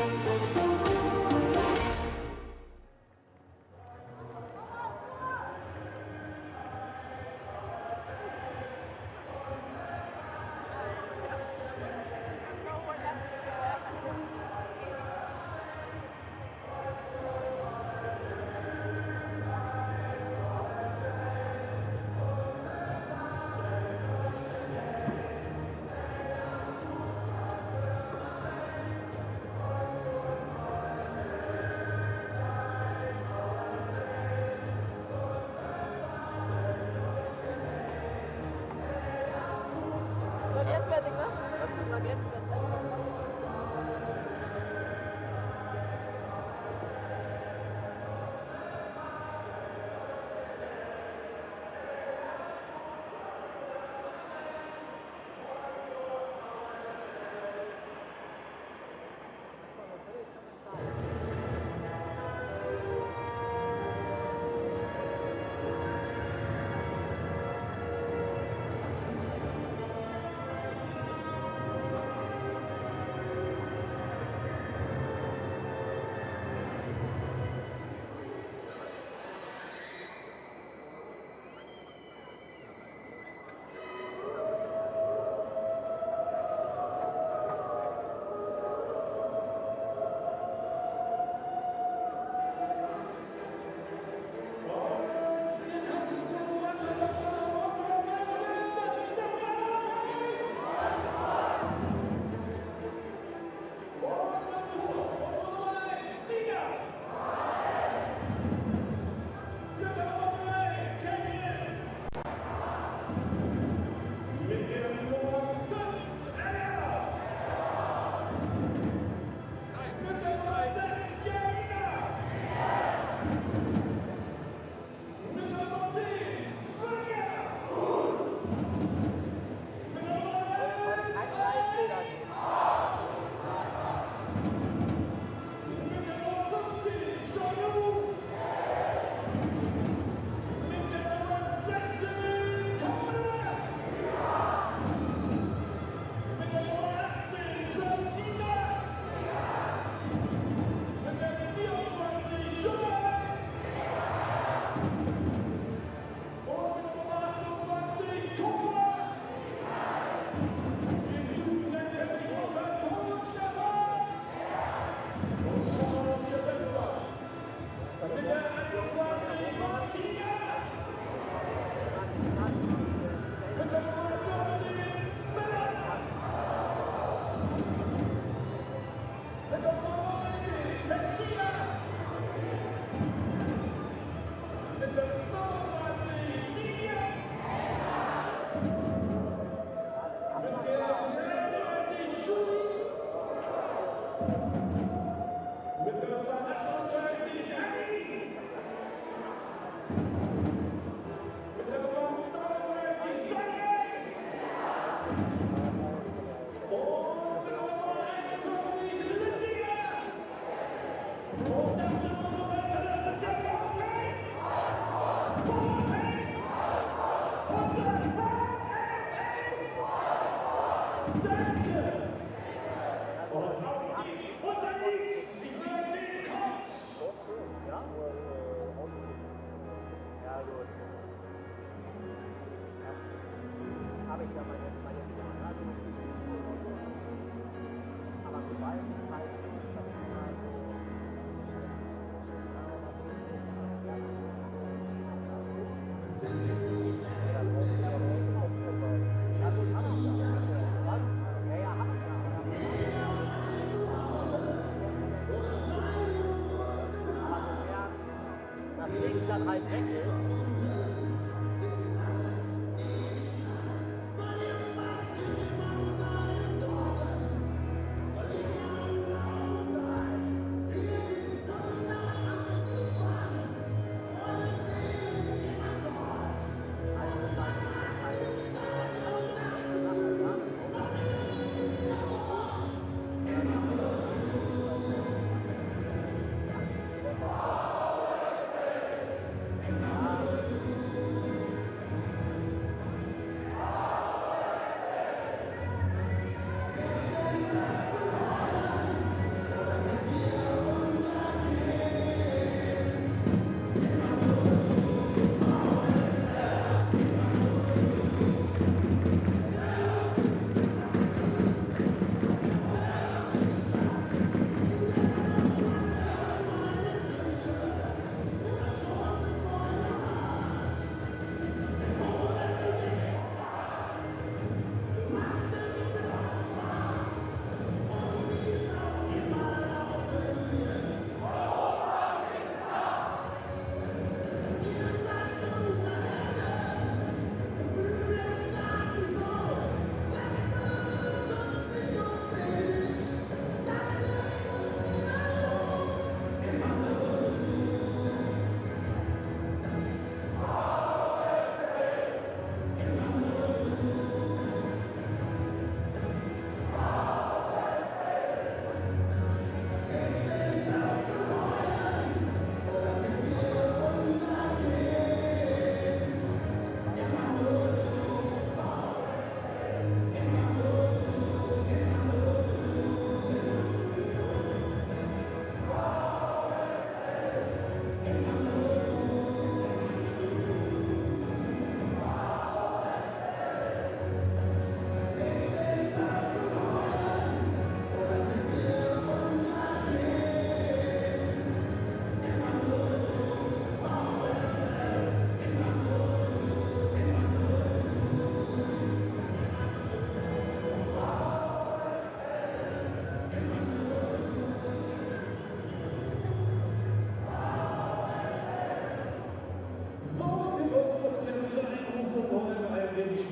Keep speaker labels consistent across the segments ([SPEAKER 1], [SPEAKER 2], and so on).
[SPEAKER 1] Ah.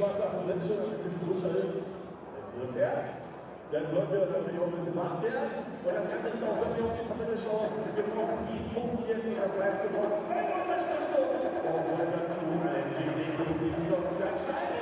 [SPEAKER 1] Mannschaft nach der Letzte ein bisschen frischer ist, es wird erst. Dann sollten wir natürlich auch ein bisschen wach werden. Und das Ganze ist auch, wenn wir auf die Tabelle schauen, wir brauchen die Punkt jetzt und das heißt, wir brauchen eine Unterstützung. Und wollen dazu einen Sieg auf die ganz steile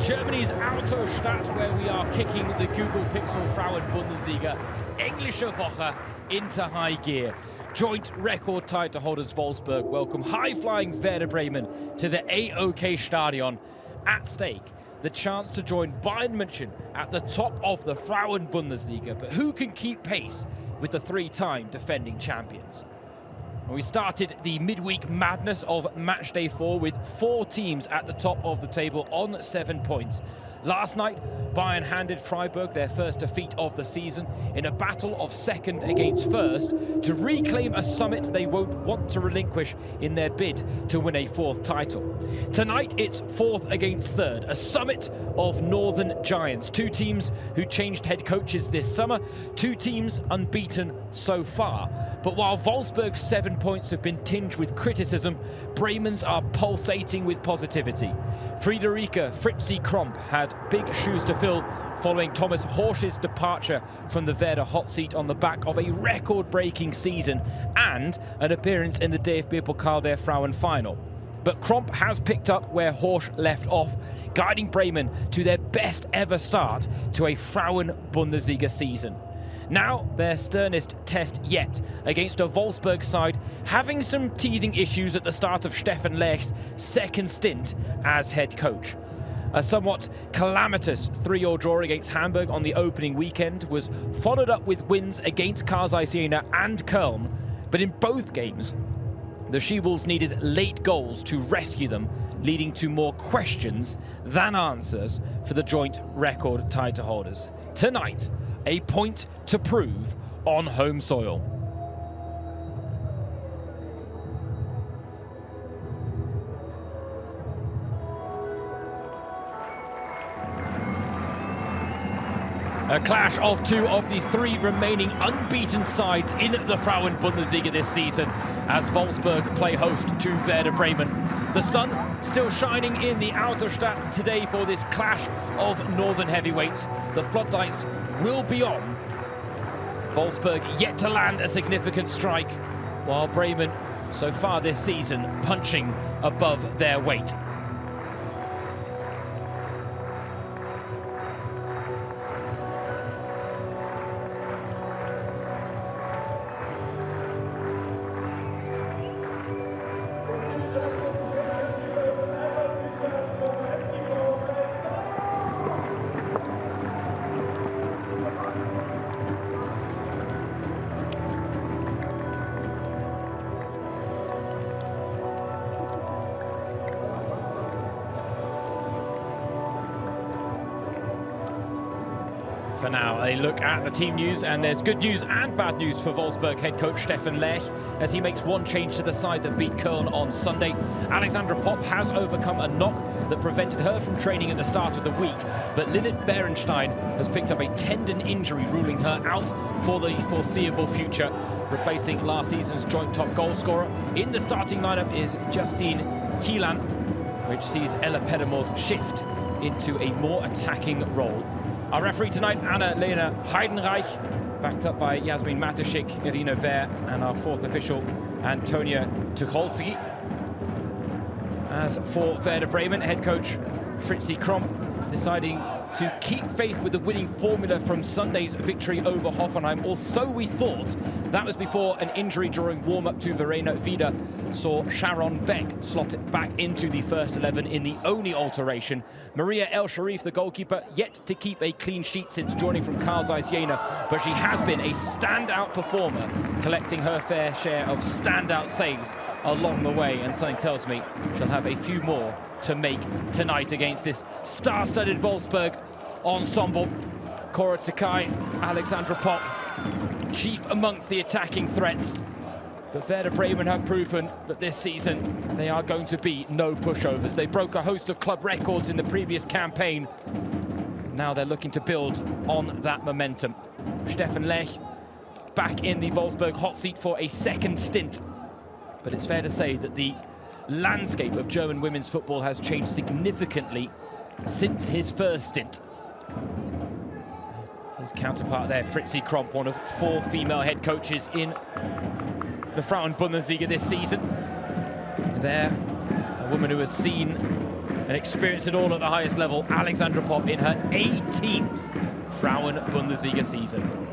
[SPEAKER 2] Germany's Autostadt, where we are kicking the Google Pixel Frauen Bundesliga. Englische Woche into high gear. Joint record title holders Wolfsburg welcome high-flying Werder Bremen to the AOK Stadion. At stake, the chance to join Bayern München at the top of the Frauen Bundesliga. But who can keep pace with the three-time defending champions? We started the midweek madness of matchday 4 with 4 teams at the top of the table on 7 points. Last night, Bayern handed Freiburg their first defeat of the season in a battle of second against first to reclaim a summit they won't want to relinquish in their bid to win a 4th title. Tonight, it's 4th against 3rd, a summit of northern giants. 2 teams who changed head coaches this summer, 2 teams unbeaten so far. But while Wolfsburg's 7 points have been tinged with criticism, Bremen's are pulsating with positivity. Friederike Fritzi Kromp had big shoes to fill following Thomas Horsch's departure from the Werder hot seat on the back of a record-breaking season and an appearance in the DFB Pokal der Frauen final. But Kromp has picked up where Horsch left off, guiding Bremen to their best ever start to a Frauen Bundesliga season. Now, their sternest test yet against a Wolfsburg side having some teething issues at the start of Stefan Lech's second stint as head coach. A somewhat calamitous 3-3 draw against Hamburg on the opening weekend was followed up with wins against Kaiserslautern and Köln, but in both games, the She-Wolves needed late goals to rescue them, leading to more questions than answers for the joint record title holders. Tonight, a point to prove on home soil. A clash of 2 of the 3 remaining unbeaten sides in the Frauen Bundesliga this season as Wolfsburg play host to Werder Bremen. The sun still shining in the Autostadt today for this clash of northern heavyweights. The floodlights will be on. Wolfsburg yet to land a significant strike, while Bremen so far this season, punching above their weight. For now, a look at the team news, and there's good news and bad news for Wolfsburg head coach Stefan Lech as he makes one change to the side that beat Köln on Sunday. Alexandra Popp has overcome a knock that prevented her from training at the start of the week, but Lynette Berenstein has picked up a tendon injury, ruling her out for the foreseeable future, replacing last season's joint top goal scorer. In the starting lineup is Justine Kielan, which sees Ella Pedamor's shift into a more attacking role. Our referee tonight, Anna-Lena Heidenreich, backed up by Jasmin Mateschik, Irina Wehr, and our fourth official, Antonia Tucholsky. As for Werder Bremen, head coach Fritzi Kromp deciding to keep faith with the winning formula from Sunday's victory over Hoffenheim, or so we thought. That was before an injury during warm-up to Verena Vida saw Sharon Beck slotted back into the first 11 in the only alteration. Maria El Sharif, the goalkeeper, yet to keep a clean sheet since joining from Carl Zeiss Jena, but she has been a standout performer, collecting her fair share of standout saves along the way, and something tells me she'll have a few more to make tonight against this star-studded Wolfsburg ensemble. Cora Takai, Alexandra Popp, chief amongst the attacking threats. But Werder Bremen have proven that this season they are going to be no pushovers. They broke a host of club records in the previous campaign. Now they're looking to build on that momentum. Stefan Lech back in the Wolfsburg hot seat for a second stint. But it's fair to say that the landscape of German women's football has changed significantly since his first stint. His counterpart there, Fritzi Kromp, one of 4 female head coaches in the Frauen Bundesliga this season. There, a woman who has seen and experienced it all at the highest level, Alexandra Popp, in her 18th Frauen Bundesliga season.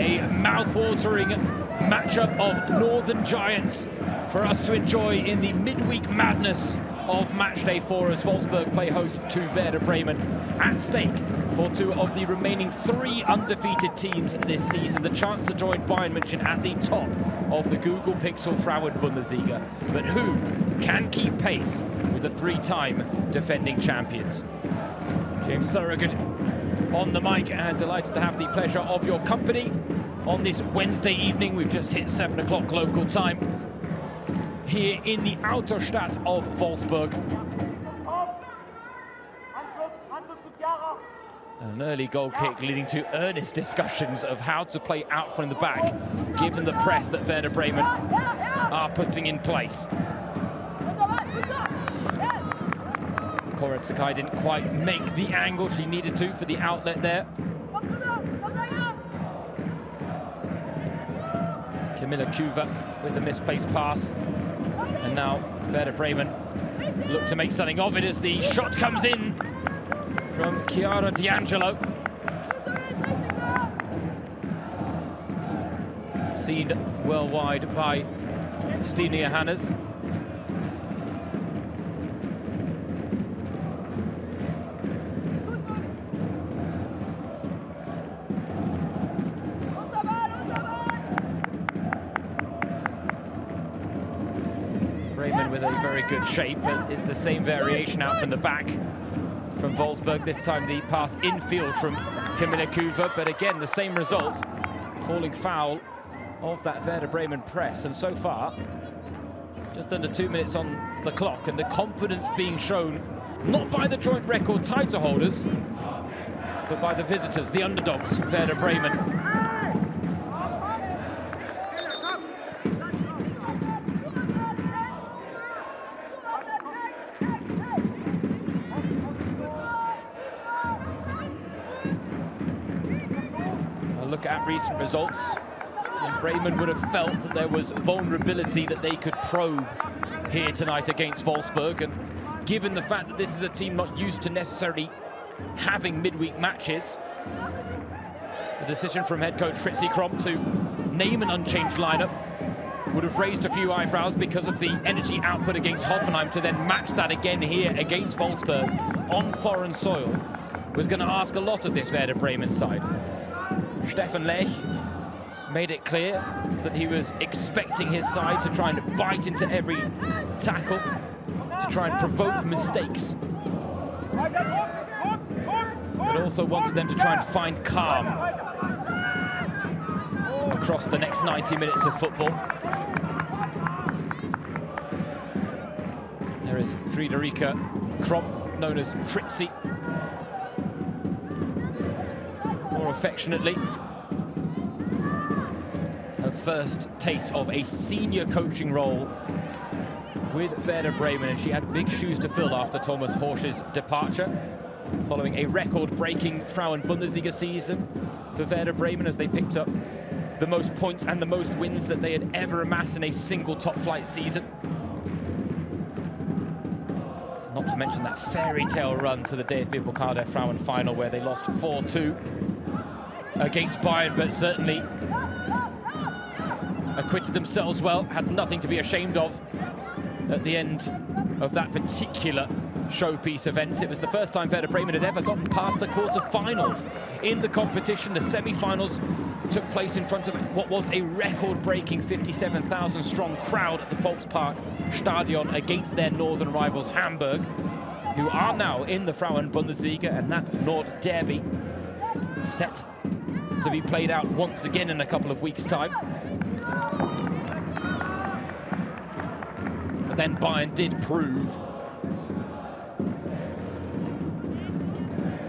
[SPEAKER 2] A mouth-watering matchup of northern giants for us to enjoy in the midweek madness of matchday 4 as Wolfsburg play host to Werder Bremen. At stake for 2 of the remaining 3 undefeated teams this season, the chance to join Bayern München at the top of the Google Pixel Frauen Bundesliga. But who can keep pace with the 3-time defending champions? James Thorogood on the mic, and delighted to have the pleasure of your company on this Wednesday evening. We've just hit 7 o'clock local time here in the outer stadt of Wolfsburg. An early goal kick leading to earnest discussions of how to play out from the back, given the press that Werder Bremen are putting in place. Cora Takai didn't quite make the angle she needed to for the outlet there. Camilla Kuva with the misplaced pass. And now Werder Bremen look to make something of it as the shot comes in from Chiara D'Angelo. Seen well wide by Stine Hannes. Bremen with a very good shape, but it's the same variation out from the back from Wolfsburg. This time the pass infield from Camilla Kuva, but again the same result, falling foul of that Werder Bremen press. And so far, just under 2 minutes on the clock, and the confidence being shown not by the joint record title holders, but by the visitors, the underdogs, Werder Bremen. A look at recent results, and Bremen would have felt that there was vulnerability that they could probe here tonight against Wolfsburg, and given the fact that this is a team not used to necessarily having midweek matches, the decision from head coach Fritzi Kromp to name an unchanged lineup would have raised a few eyebrows because of the energy output against Hoffenheim. To then match that again here against Wolfsburg on foreign soil was going to ask a lot of this Werder Bremen side. Stefan Lech made it clear that he was expecting his side to try and bite into every tackle, to try and provoke mistakes, but also wanted them to try and find calm across the next 90 minutes of football. There is Friederike Kromp, known as Fritzi, more affectionately. Her first taste of a senior coaching role with Werder Bremen, and she had big shoes to fill after Thomas Horsch's departure, following a record-breaking Frauen Bundesliga season for Werder Bremen, as they picked up the most points and the most wins that they had ever amassed in a single top-flight season. Not to mention that fairy tale run to the DFB Pokal der Frauen final, where they lost 4-2 against Bayern, but certainly acquitted themselves well, had nothing to be ashamed of at the end of that particular showpiece event. It was the first time Werder Bremen had ever gotten past the quarter-finals in the competition. The semi-finals took place in front of what was a record-breaking 57,000-strong crowd at the Volkspark Stadion against their northern rivals Hamburg, who are now in the Frauen Bundesliga, and that Nord Derby set to be played out once again in a couple of weeks' time. But then Bayern did prove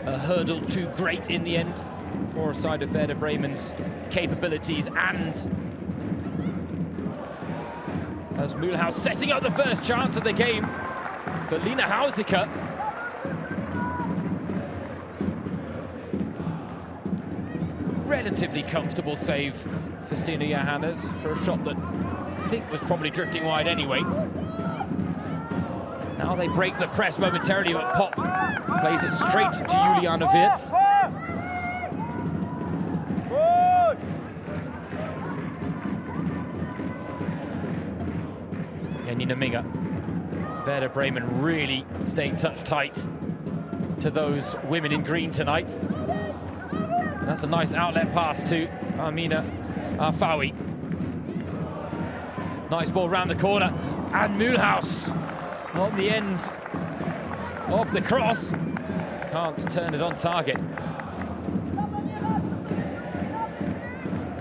[SPEAKER 2] a hurdle too great in the end for a side of Werder Bremen's capabilities, and as Mühlhaus setting up the first chance of the game for Lina Hausiker. Relatively comfortable save for Stina Johannes for a shot that I think was probably drifting wide anyway. Now they break the press momentarily, but Pop plays it straight to Juliana Wirtz. Janina Minga. Werder Bremen really staying touch tight to those women in green tonight. And that's a nice outlet pass to Amina Arfawi. Nice ball round the corner, and Mühlhaus on the end of the cross. Can't turn it on target.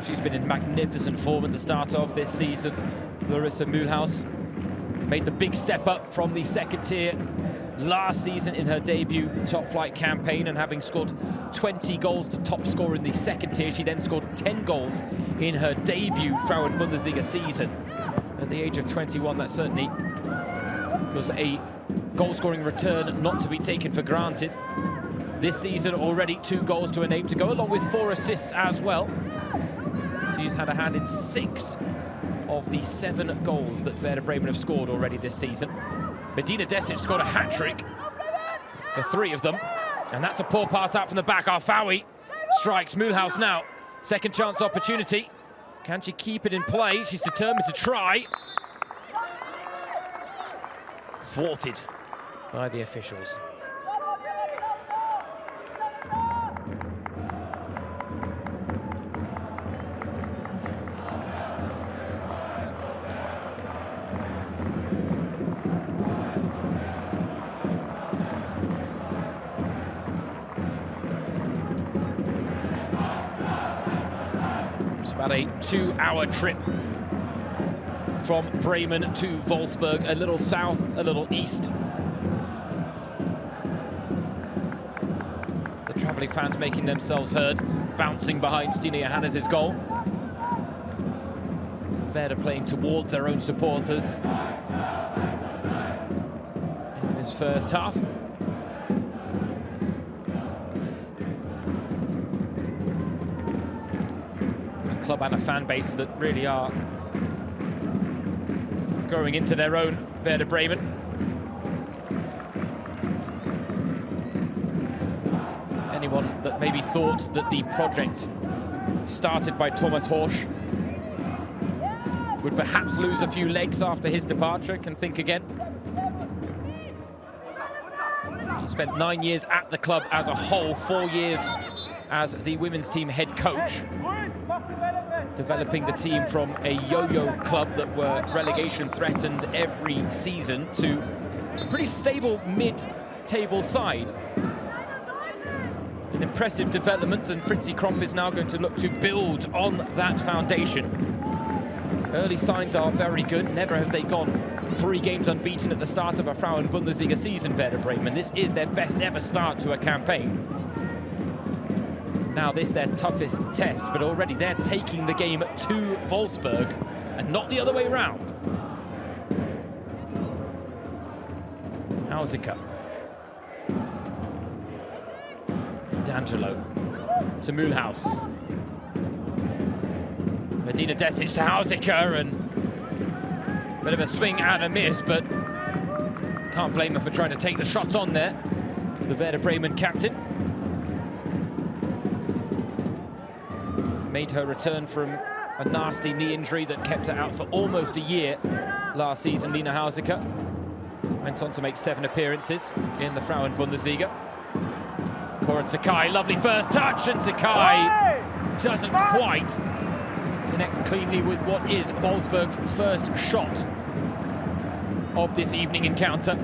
[SPEAKER 2] She's been in magnificent form at the start of this season. Larissa Mühlhaus made the big step up from the second tier last season in her debut top-flight campaign, and having scored 20 goals to top scorer in the second tier, she then scored 10 goals in her debut Frauen Bundesliga season. At the age of 21, that certainly was a goal-scoring return not to be taken for granted. This season, already 2 goals to her name, to go along with 4 assists as well. So she's had a hand in 6 of the 7 goals that Werder Bremen have scored already this season. Medina Desic scored a hat-trick for 3 of them, and that's a poor pass out from the back. Arfawi strikes Mühlhaus now. Second chance opportunity. Can she keep it in play? She's determined to try. Thwarted by the officials. It's about a 2-hour trip from Bremen to Wolfsburg, a little south, a little east. The travelling fans making themselves heard, bouncing behind Stine Johannes' goal. So Werder playing towards their own supporters in this first half. A club and a fan base that really are growing into their own, Werder Bremen. Anyone that maybe thought that the project started by Thomas Horsch would perhaps lose a few legs after his departure can think again. He spent 9 years at the club as a whole, 4 years as the women's team head coach, developing the team from a yo-yo club that were relegation threatened every season to a pretty stable mid-table side. An impressive development, and Fritzi Kromp is now going to look to build on that foundation. Early signs are very good. Never have they gone 3 games unbeaten at the start of a Frauen Bundesliga season, Werder Bremen. This is their best ever start to a campaign. Now this their toughest test, but already they're taking the game to Wolfsburg and not the other way around. Hausiker. D'Angelo to Mühlhaus. Medina Desic to Hausiker, and a bit of a swing and a miss, but can't blame her for trying to take the shot on there. The Werder Bremen captain made her return from a nasty knee injury that kept her out for almost a year last season. Lina Hausiker went on to make 7 appearances in the Frauen Bundesliga. Cora Sakai, lovely first touch, and Sakai doesn't quite connect cleanly with what is Wolfsburg's first shot of this evening encounter.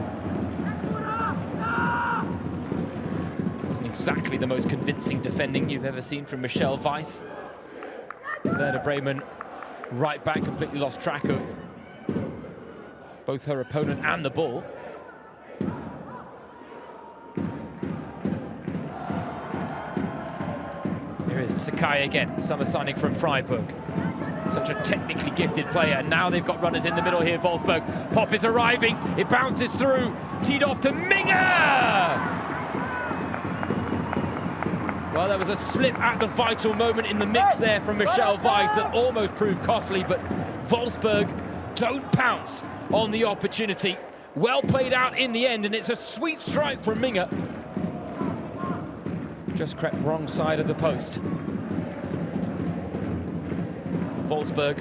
[SPEAKER 2] Wasn't exactly the most convincing defending you've ever seen from Michelle Weiss. Werder Bremen right back, completely lost track of both her opponent and the ball. Here is Sakai again, summer signing from Freiburg. Such a technically gifted player. Now they've got runners in the middle here, Wolfsburg. Pop is arriving, it bounces through, teed off to Minge! Well, there was a slip at the vital moment in the mix there from Michelle Weiss that almost proved costly, but Wolfsburg don't pounce on the opportunity. Well played out in the end, and it's a sweet strike from Minge. Just crept wrong side of the post. Wolfsburg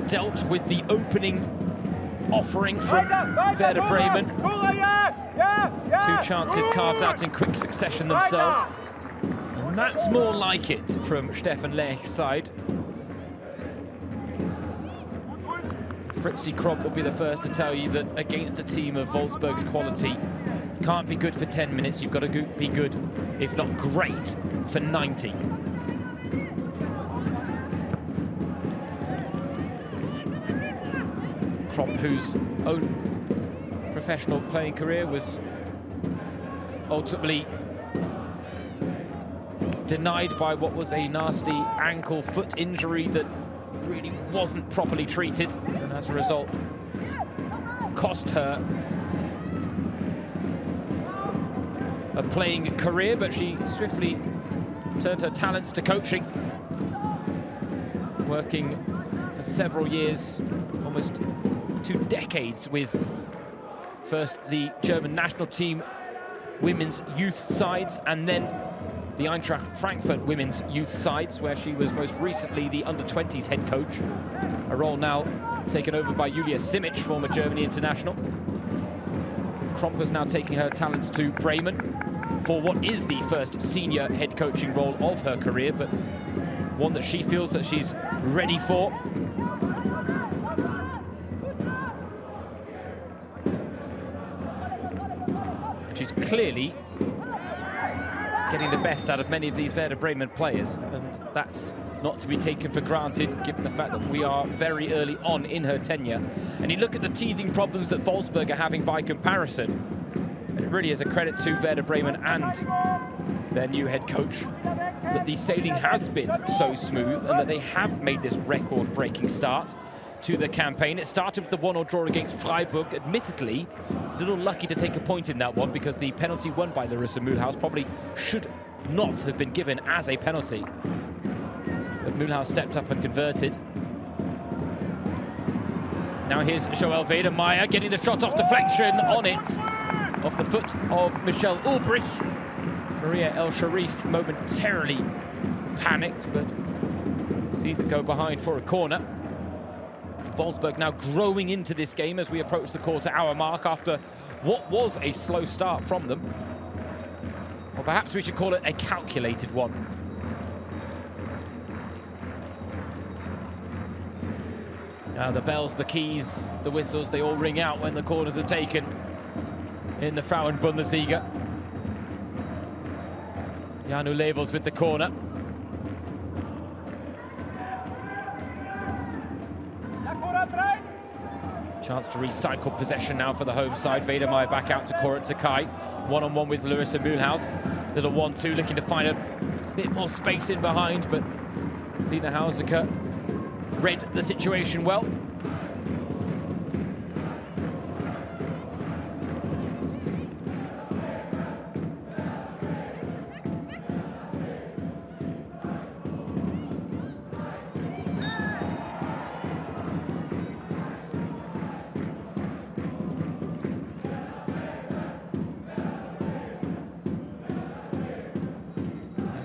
[SPEAKER 2] dealt with the opening offering from Werder Bremen. 2 chances carved out in quick succession themselves. And that's more like it from Stefan Lech's side. Fritzi Kromp will be the first to tell you that against a team of Wolfsburg's quality, can't be good for 10 minutes, you've got to be good, if not great, for 90. Kromp, whose own professional playing career was ultimately denied by what was a nasty ankle-foot injury that really wasn't properly treated, and as a result cost her a playing career, but she swiftly turned her talents to coaching, working for several years, almost 2 decades, with first the German national team women's youth sides and then the Eintracht Frankfurt women's youth sides, where she was most recently the under-20s head coach, a role now taken over by Julia Simic, former Germany international. Kromp is now taking her talents to Bremen for what is the first senior head coaching role of her career, but one that she feels that she's ready for. She's clearly getting the best out of many of these Werder Bremen players, and that's not to be taken for granted, given the fact that we are very early on in her tenure. And you look at the teething problems that Wolfsburg are having by comparison. It really is a credit to Werder Bremen and their new head coach that the sailing has been so smooth and that they have made this record-breaking start to the campaign. It started with the 1-1 draw against Freiburg. Admittedly, a little lucky to take a point in that one because the penalty won by Larissa Mühlhaus probably should not have been given as a penalty. But Mühlhaus stepped up and converted. Now here's Joel Wedemeyer getting the shot off deflection on it, off the foot of Michelle Ulbrich. Maria El Sharif momentarily panicked, but sees it go behind for a corner. Wolfsburg now growing into this game as we approach the quarter-hour mark after what was a slow start from them. Or perhaps we should call it a calculated one. The bells, the keys, the whistles, they all ring out when the corners are taken in the Frauen Bundesliga. Janu Levels with the corner. Chance to recycle possession now for the home side. Wedemeyer back out to Cora Takai. One-on-one with Larissa Mühlhaus. Little 1-2 looking to find a bit more space in behind, but Lina Hauseker read the situation well.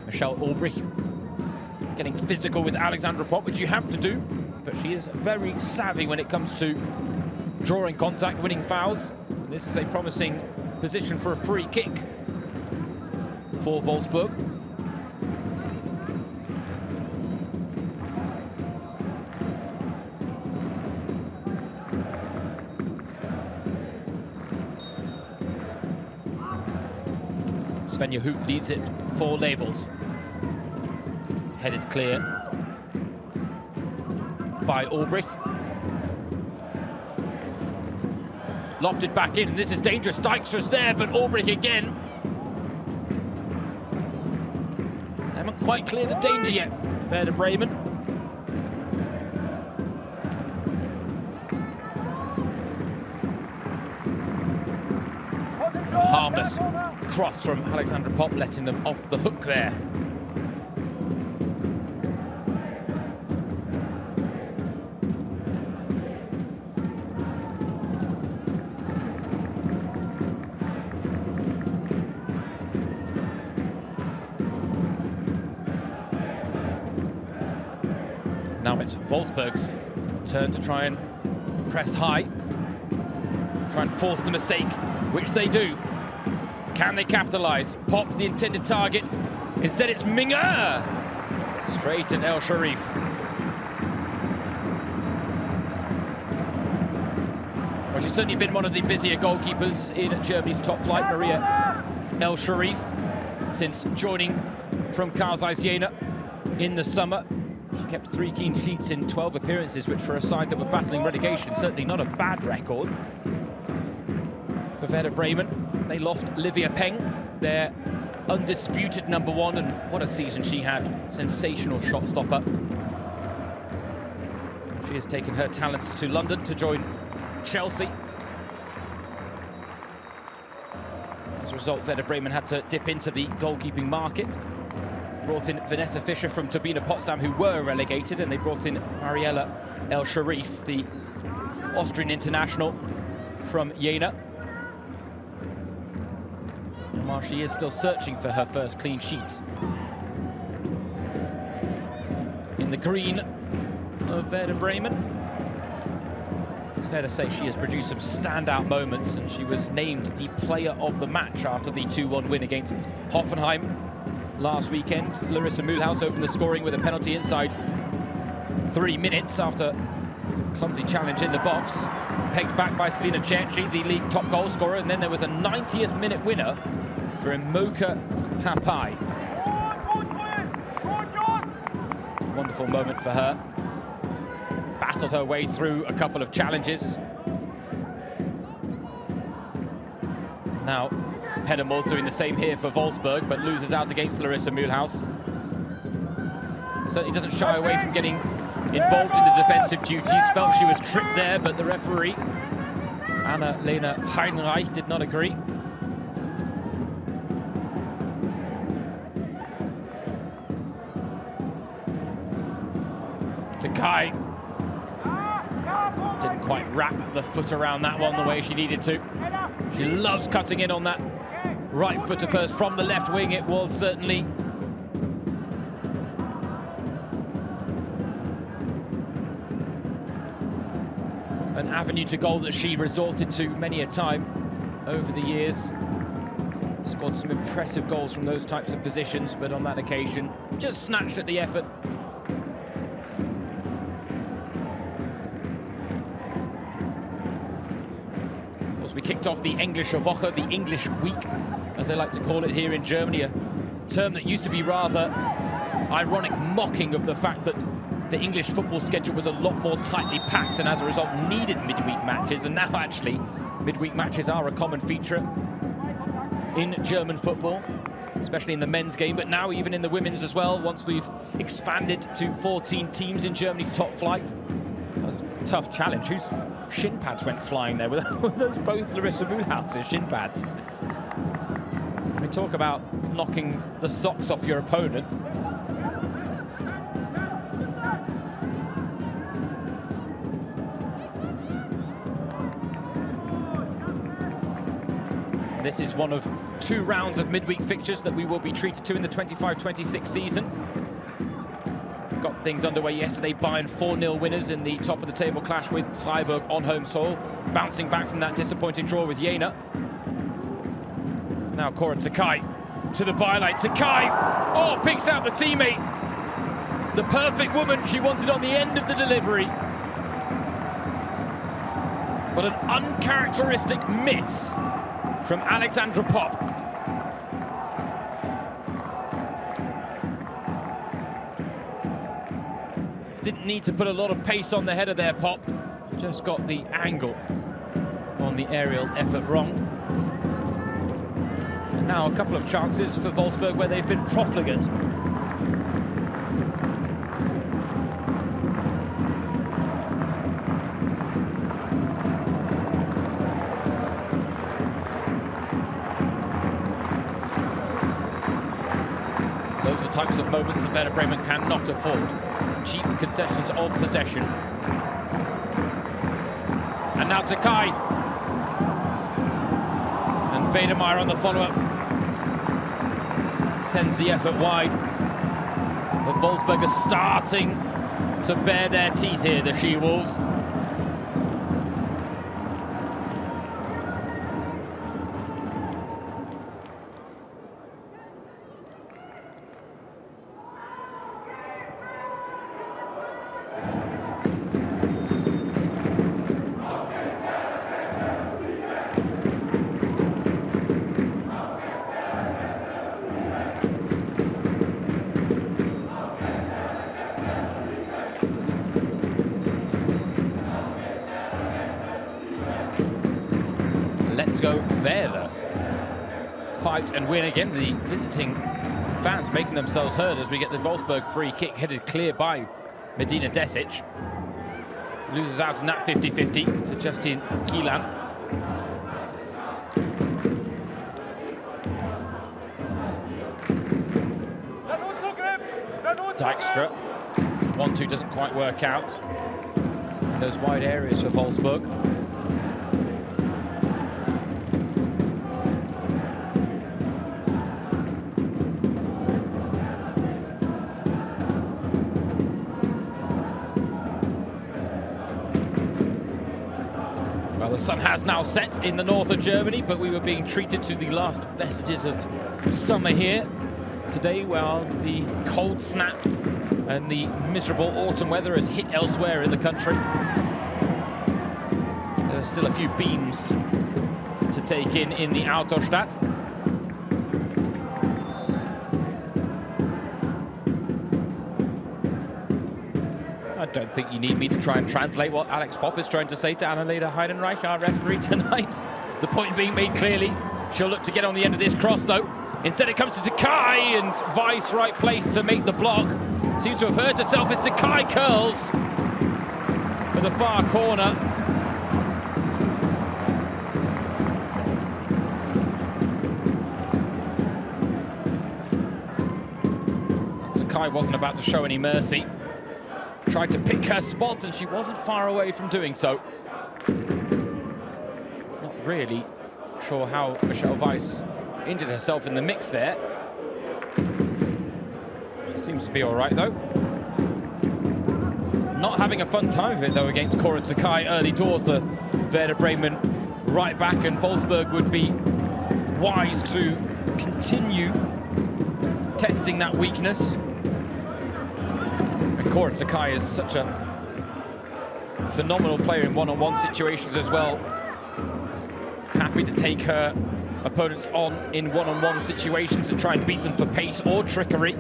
[SPEAKER 2] Michelle Ulbrich getting physical with Alexandra Popp, which you have to do, but she is very savvy when it comes to drawing contact, winning fouls. This is a promising position for a free kick for Wolfsburg. Svenja Hoop leads it for Levels. Headed clear by Ulbrich. Lofted back in, and this is dangerous. Dijkstra's there, but Ulbrich again. Haven't quite cleared the danger yet, Werder Bremen. A harmless cross from Alexandra Popp, letting them off the hook there. Now it's Wolfsburg's turn to try and press high, try and force the mistake, which they do. Can they capitalize? Pop the intended target. Instead it's Minger! Straight at El Sharif. Well, she's certainly been one of the busier goalkeepers in Germany's top flight, Maria El Sharif, since joining from Karl Zeiss Jena in the summer. She kept 3 clean sheets in 12 appearances, which for a side that were battling relegation, certainly not a bad record. For Werder Bremen, they lost Livia Peng, their undisputed #1, and what a season she had. Sensational shot stopper. She has taken her talents to London to join Chelsea. As a result, Werder Bremen had to dip into the goalkeeping market. Brought in Vanessa Fischer from Turbine Potsdam, who were relegated, and they brought in Mariella El Sharif, the Austrian international from Jena. And while she is still searching for her first clean sheet in the green of Werder Bremen, it's fair to say she has produced some standout moments, and she was named the player of the match after the 2-1 win against Hoffenheim last weekend. Larissa Mühlhaus opened the scoring with a penalty inside 3 minutes after clumsy challenge in the box. Pegged back by Selina Cerci, the league top goal scorer, and then there was a 90th minute winner for Imoka Papai. Wonderful moment for her. Battled her way through a couple of challenges. Now Pedemor's doing the same here for Wolfsburg, but loses out against Larissa Mühlhaus. Certainly doesn't shy away from getting involved in the defensive duties. Felt she was tripped there, but the referee, Anna-Lena Heinreich, did not agree. Takai didn't quite wrap the foot around that one the way she needed to. She loves cutting in on that right foot of hers from the left wing. It was certainly an avenue to goal that she resorted to many a time over the years. Scored some impressive goals from those types of positions, but on that occasion, just snatched at the effort. We kicked off the Englische Woche, the English week, as they like to call it here in Germany, a term that used to be rather ironic mocking of the fact that the English football schedule was a lot more tightly packed and as a result needed midweek matches, and now actually midweek matches are a common feature in German football, especially in the men's game, but now even in the women's as well, once we've expanded to 14 teams in Germany's top flight. That was a tough challenge. Whose shin pads went flying there? Were those both Larissa Mühlhaus's shin pads? I mean, talk about knocking the socks off your opponent. This is one of 2 rounds of midweek fixtures that we will be treated to in the 25-26 season. Got things underway yesterday. Bayern 4-0 winners in the top of the table clash with Freiburg on home soil, bouncing back from that disappointing draw with Jena. Now Cora Takai to the byline. Takai, oh, picks out the teammate. The perfect woman she wanted on the end of the delivery. But an uncharacteristic miss from Alexandra Popp. Didn't need to put a lot of pace on the header there, Popp. Just got the angle on the aerial effort wrong. And now a couple of chances for Wolfsburg where they've been profligate. Those are types of moments that Werder Bremen cannot afford. Cheap concessions of possession. And now Takai. And Federmeyer on the follow-up. Sends the effort wide. But Wolfsburg are starting to bare their teeth here, the She-Wolves. Let's go Werder. Fight and win again. The visiting fans making themselves heard as we get the Wolfsburg free kick headed clear by Medina Desic. Loses out in that 50-50 to Justin Kielan. Dijkstra. 1-2 doesn't quite work out. And those wide areas for Wolfsburg. Well, the sun has now set in the north of Germany, but we were being treated to the last vestiges of summer here today, while the cold snap and the miserable autumn weather has hit elsewhere in the country. There are still a few beams to take in the Autostadt. I don't think you need me to try and translate what Alex Popp is trying to say to Anna-Lena Heinreich, our referee tonight. The point being made clearly, She'll look to get on the end of this cross, though. Instead, it comes to Takai, and Weiss right place to make the block. Seems to have hurt herself as Takai curls for the far corner. Takai wasn't about to show any mercy. Tried to pick her spot, and she wasn't far away from doing so. Not really sure how Michelle Weiss injured herself in the mix there. She seems to be all right, though. Not having a fun time of it, though, against Cora Takai early doors. The Werder Bremen right back, and Wolfsburg would be wise to continue testing that weakness. And Cora Takai is such a phenomenal player in one-on-one situations as well. Happy to take her opponents on in one-on-one situations and try and beat them for pace or trickery.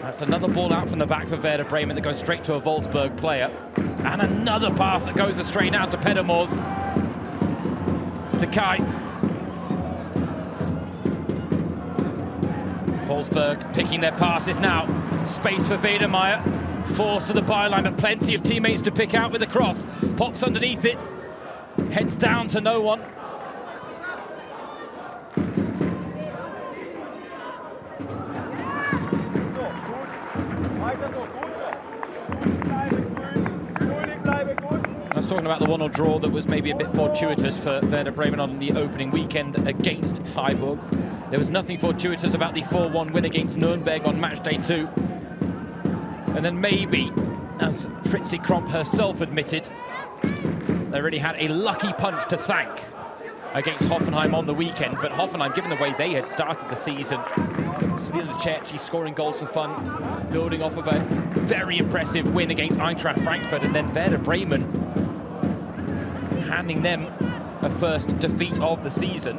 [SPEAKER 2] That's another ball out from the back for Werder Bremen that goes straight to a Wolfsburg player. And another pass that goes straight out to Pedermors. Takai. Wolfsburg picking their passes now. Space for Weidemeyer. Forced to the byline, but plenty of teammates to pick out with the cross. Pops underneath it. Heads down to no one. I was talking about the 1-1 draw that was maybe a bit fortuitous for Werder Bremen on the opening weekend against Freiburg. There was nothing fortuitous about the 4-1 win against Nuremberg on match day 2. And then maybe, as Fritzi Kropp herself admitted, they really had a lucky punch to thank against Hoffenheim on the weekend. But Hoffenheim, given the way they had started the season, Selina Lecce scoring goals for fun, building off of a very impressive win against Eintracht Frankfurt, and then Werder Bremen handing them a first defeat of the season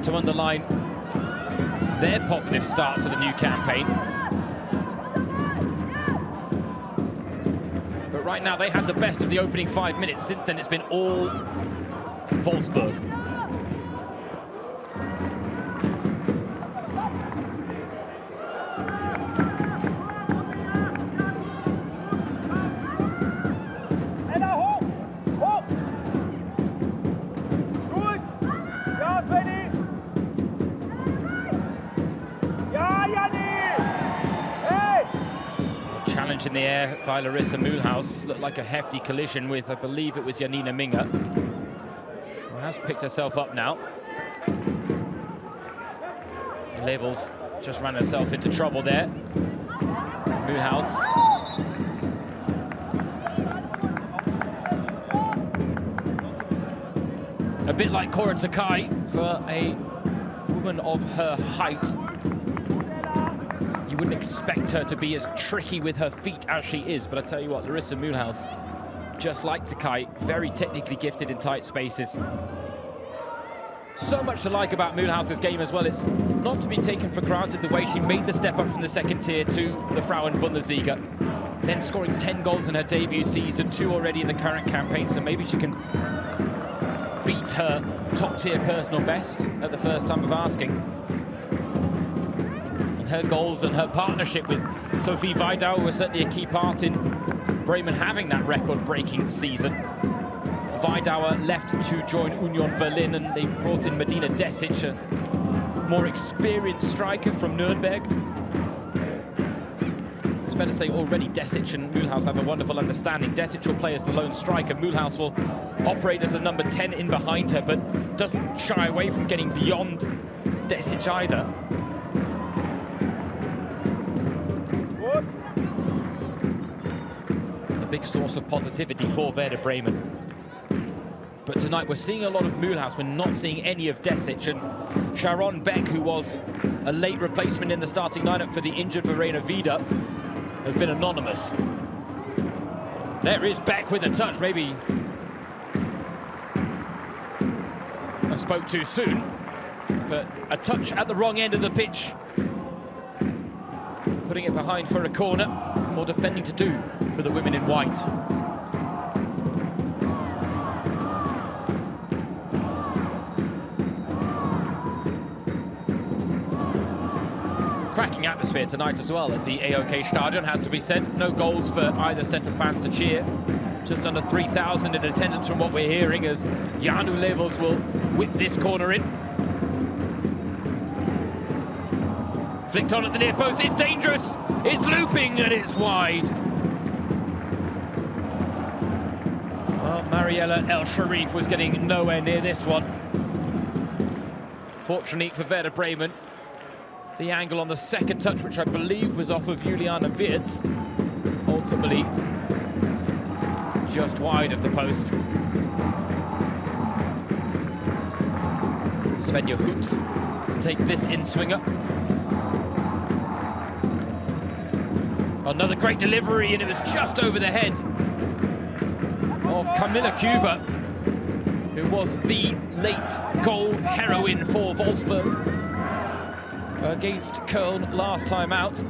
[SPEAKER 2] to underline their positive start to the new campaign. But right now they had the best of the opening 5 minutes. Since then it's been all Wolfsburg. In the air by Larissa Mühlhaus. Looked like a hefty collision with, I believe it was Janina Minga, who has picked herself up now. Levels just ran herself into trouble there. Mühlhaus. A bit like Cora Takai for a woman of her height. You wouldn't expect her to be as tricky with her feet as she is, but I tell you what, Larissa Mühlhaus, just like Takai, very technically gifted in tight spaces. So much to like about Mühlhaus's game as well. It's not to be taken for granted the way she made the step up from the second tier to the Frauen Bundesliga, then scoring 10 goals in her debut season, 2 already in the current campaign, so maybe she can beat her top tier personal best at the first time of asking. Her goals and her partnership with Sophie Weidauer was certainly a key part in Bremen having that record-breaking season. Weidauer left to join Union Berlin, and they brought in Medina Desic, a more experienced striker from Nuremberg. It's fair to say already Desic and Mühlhaus have a wonderful understanding. Desic will play as the lone striker. Mühlhaus will operate as the number 10 in behind her, but doesn't shy away from getting beyond Desic either. Big source of positivity for Werder Bremen. But tonight we're seeing a lot of Mühlhaus, we're not seeing any of Desic, and Sharon Beck, who was a late replacement in the starting lineup for the injured Verena Vida, has been anonymous. There is Beck with a touch. Maybe I spoke too soon, but a touch at the wrong end of the pitch. Putting it behind for a corner. More defending to do for the women in white. Cracking atmosphere tonight as well at the AOK Stadion, has to be said. No goals for either set of fans to cheer. Just under 3,000 in attendance from what we're hearing, as Janu Levels will whip this corner in. Flicked on at the near post, it's dangerous! It's looping and it's wide. Well, Mariella El Sharif was getting nowhere near this one. Fortunately for Werder Bremen, the angle on the second touch, which I believe was off of Juliana Wirtz, ultimately just wide of the post. Svenja Hoot to take this in-swinger. Another great delivery, and it was just over the head of Camilla Cuva, who was the late goal heroine for Wolfsburg against Köln last time out.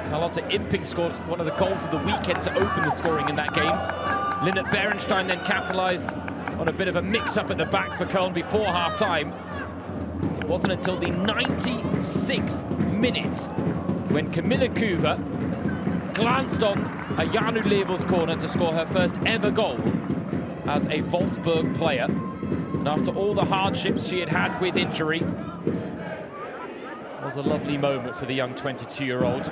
[SPEAKER 2] Carlotta Imping scored one of the goals of the weekend to open the scoring in that game. Linnet Berenstein then capitalised on a bit of a mix-up at the back for Köln before half-time. It wasn't until the 96th minute when Camilla Cuva glanced on a Janu Levels corner to score her first ever goal as a Wolfsburg player. And after all the hardships she had had with injury, it was a lovely moment for the young 22-year-old.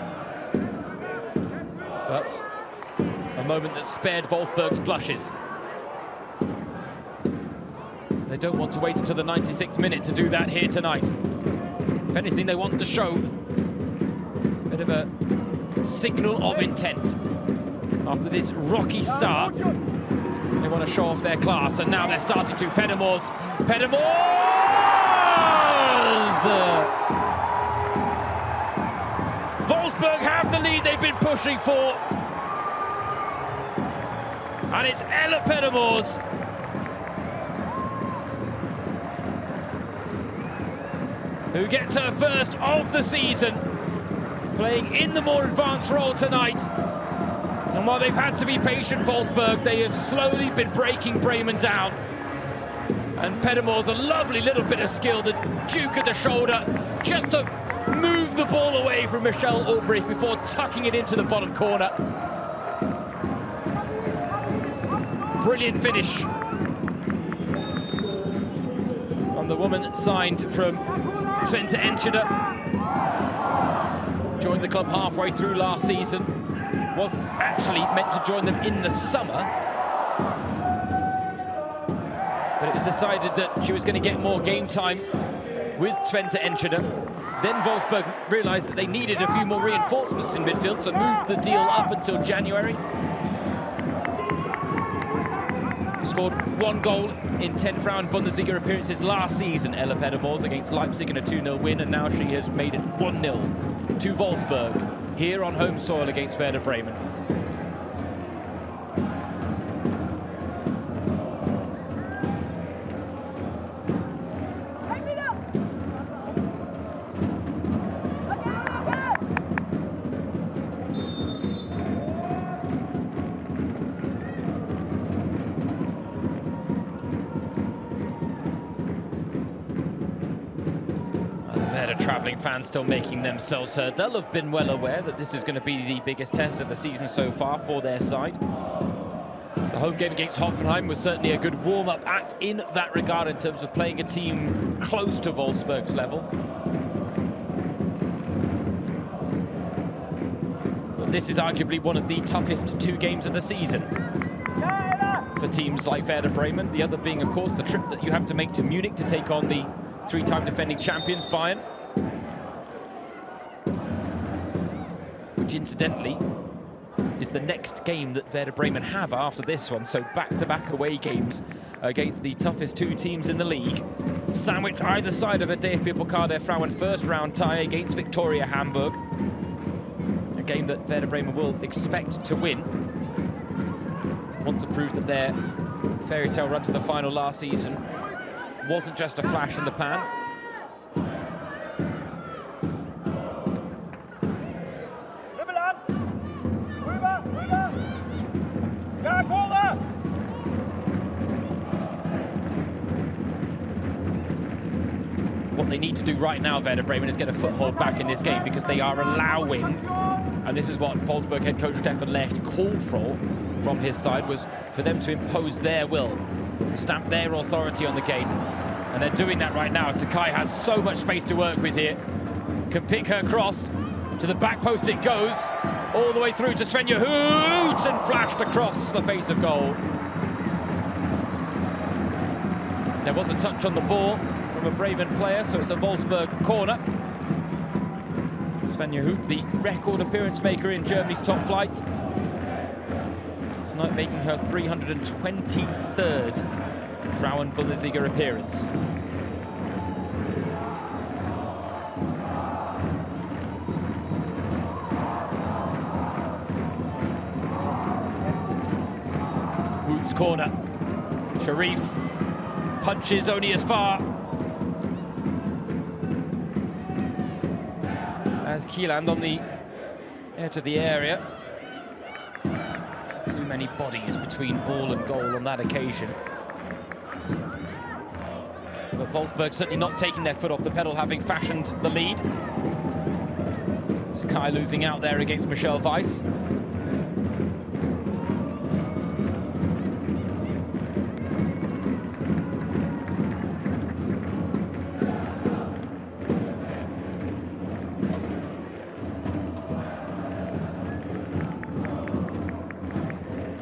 [SPEAKER 2] But a moment that spared Wolfsburg's blushes. They don't want to wait until the 96th minute to do that here tonight. If anything, they want to show a bit of a signal of intent. After this rocky start, they want to show off their class, and now they're starting to. Pedamours! Wolfsburg have the lead they've been pushing for. And it's Ella Pedamours who gets her first of the season, playing in the more advanced role tonight. And while they've had to be patient, Wolfsburg, they have slowly been breaking Bremen down. And Pedamours, a lovely little bit of skill, the juke at the shoulder, just to move the ball away from Michelle Ulbricht before tucking it into the bottom corner. Brilliant finish from the woman signed from Twente Enschede. Joined the club halfway through last season. Was actually meant to join them in the summer, but it was decided that she was going to get more game time with Twente Enschede. Then Wolfsburg realised that they needed a few more reinforcements in midfield, so moved the deal up until January. She scored one goal in 10 Frauen Bundesliga appearances last season, Ella Pedamours, against Leipzig in a 2-0 win, and now she has made it 1-0 to Wolfsburg here on home soil against Werder Bremen. Travelling fans still making themselves heard. They'll have been well aware that this is going to be the biggest test of the season so far for their side. The home game against Hoffenheim was certainly a good warm-up act in that regard in terms of playing a team close to Wolfsburg's level. But this is arguably one of the toughest two games of the season for teams like Werder Bremen. The other being, of course, the trip that you have to make to Munich to take on the three-time defending champions Bayern. Which, incidentally, is the next game that Werder Bremen have after this one. So back-to-back away games against the toughest two teams in the league, sandwiched either side of a DFB Pokal der Frauen first-round tie against Victoria Hamburg. A game that Werder Bremen will expect to win. want to prove that their fairy tale run to the final last season wasn't just a flash in the pan. What they need to do right now, Werder Bremen, is get a foothold back in this game, because they are allowing, and this is what Wolfsburg head coach Stefan Lecht called for from his side, was for them to impose their will, stamp their authority on the game. And they're doing that right now. Takai has so much space to work with here. Can pick her cross. To the back post it goes. All the way through to Svenja Hoot, and flashed across the face of goal. There was a touch on the ball from a Bremen player, so it's a Wolfsburg corner. Svenja Hoot, the record appearance maker in Germany's top flight, tonight making her 323rd Frauen Bundesliga appearance. Hoot's corner. Sharif punches only as far as Kieland on the edge of the area. Too many bodies between ball and goal on that occasion. But Wolfsburg certainly not taking their foot off the pedal, having fashioned the lead. Sakai losing out there against Michelle Weiss.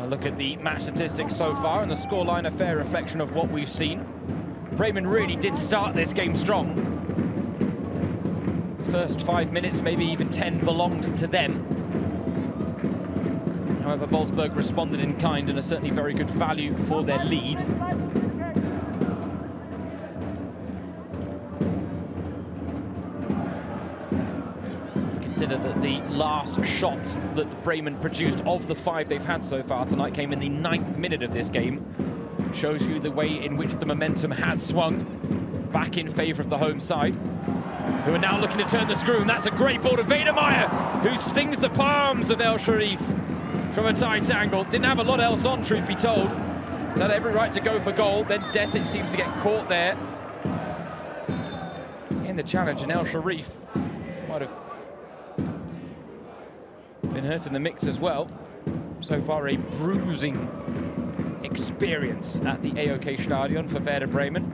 [SPEAKER 2] Look at the match statistics so far, and the scoreline a fair reflection of what we've seen. Bremen really did start this game strong. The first 5 minutes, maybe even 10, belonged to them. However, Wolfsburg responded in kind and are certainly very good value for their lead. Consider that the last shot that Bremen produced of the 5 they've had so far tonight came in the 9th minute of this game. Shows you the way in which the momentum has swung back in favour of the home side, who are now looking to turn the screw. And that's a great ball to Weidemeyer, who stings the palms of El Sharif from a tight angle. Didn't have a lot else on, truth be told. He's had every right to go for goal. Then Desic seems to get caught there in the challenge, and El Sharif might have been hurt in the mix as well. So far, a bruising experience at the AOK Stadion for Werder Bremen.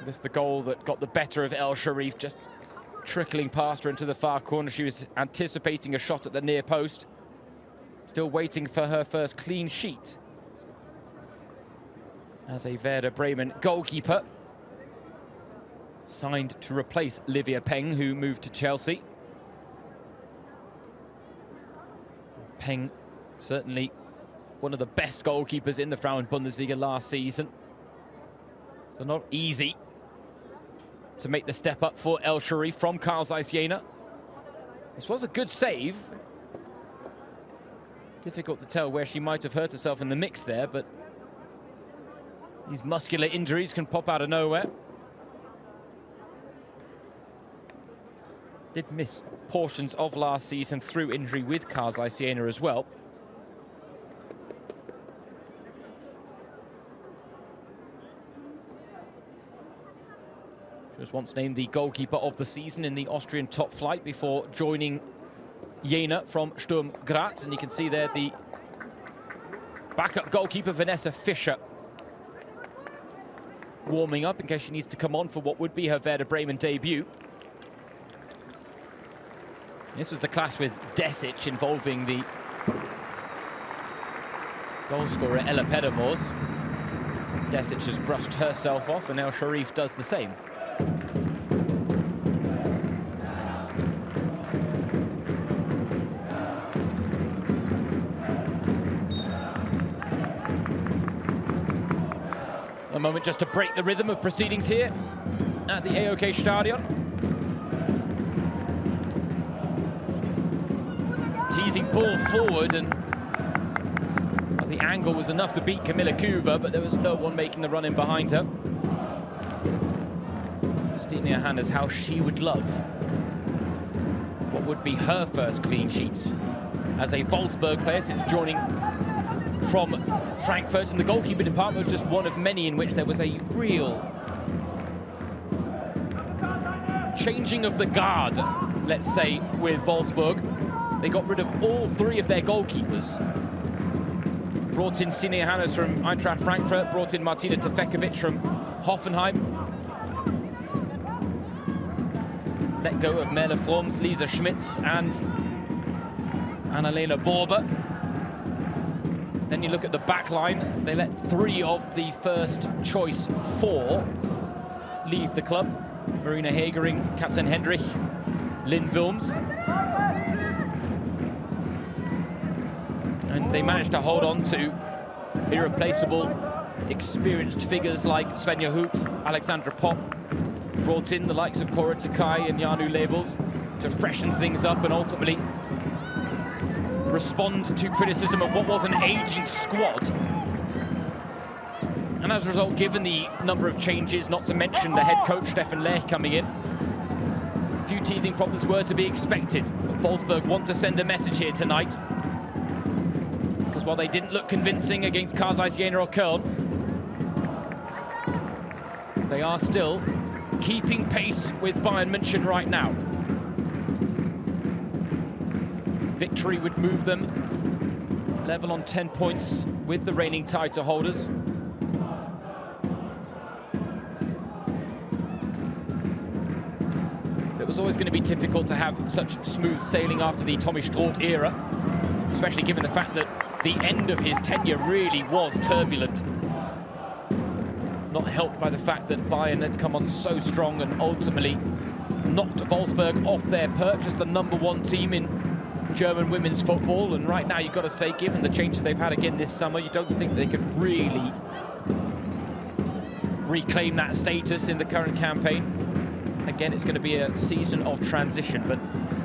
[SPEAKER 2] This is the goal that got the better of El Sharif, just trickling past her into the far corner. She was anticipating a shot at the near post. Still waiting for her first clean sheet as a Werder Bremen goalkeeper, signed to replace Livia Peng, who moved to Chelsea. Peng, certainly one of the best goalkeepers in the Frauen Bundesliga last season. So not easy to make the step up for El Sharif from Karl Zeiss Jena. This was a good save. Difficult to tell where she might have hurt herself in the mix there, but these muscular injuries can pop out of nowhere. Did miss portions of last season through injury with Karl Zeiss Jena as well. She was once named the goalkeeper of the season in the Austrian top flight before joining Jena from Sturm Graz. And you can see there the backup goalkeeper, Vanessa Fischer, warming up in case she needs to come on for what would be her Werder Bremen debut. This was the clash with Desic involving the goal scorer Ella Pedamors. Desic has brushed herself off, and now Sharif does the same. A moment just to break the rhythm of proceedings here. at the AOK Stadion. Teasing ball forward, and well, the angle was enough to beat Camilla Kuva, but there was no one making the run in behind her. Stine Johannes, how she would love what would be her first clean sheet as a Wolfsburg player since joining from Frankfurt. And the goalkeeper department was just one of many in which there was a real changing of the guard, let's say, with Wolfsburg. They got rid of all three of their goalkeepers. Brought in Stine Johannes from Eintracht Frankfurt, brought in Martina Tefekovic from Hoffenheim. Let go of Merle Froms, Lisa Schmitz and Annalena Borber. Then you look at the back line. They let 3 of the first choice 4 leave the club. Marina Hegering, Captain Hendrich, Lynn Wilms. And they managed to hold on to irreplaceable, experienced figures like Svenja Hoot, Alexandra Popp. Brought in the likes of Cora Takai and Janu Levels to freshen things up and ultimately respond to criticism of what was an aging squad. And as a result, given the number of changes, not to mention the head coach Stefan Lech coming in, a few teething problems were to be expected. But Wolfsburg want to send a message here tonight, because while they didn't look convincing against Kaisers Jena or Köln, they are still keeping pace with Bayern München right now. Victory would move them level on 10 points with the reigning title holders. It was always going to be difficult to have such smooth sailing after the Tommy Stroot era, especially given the fact that the end of his tenure really was turbulent. Not helped by the fact that Bayern had come on so strong and ultimately knocked Wolfsburg off their perch as the #1 team in German women's football. And right now, you've got to say, given the changes they've had again this summer, you don't think they could really reclaim that status in the current campaign. Again, it's going to be a season of transition, but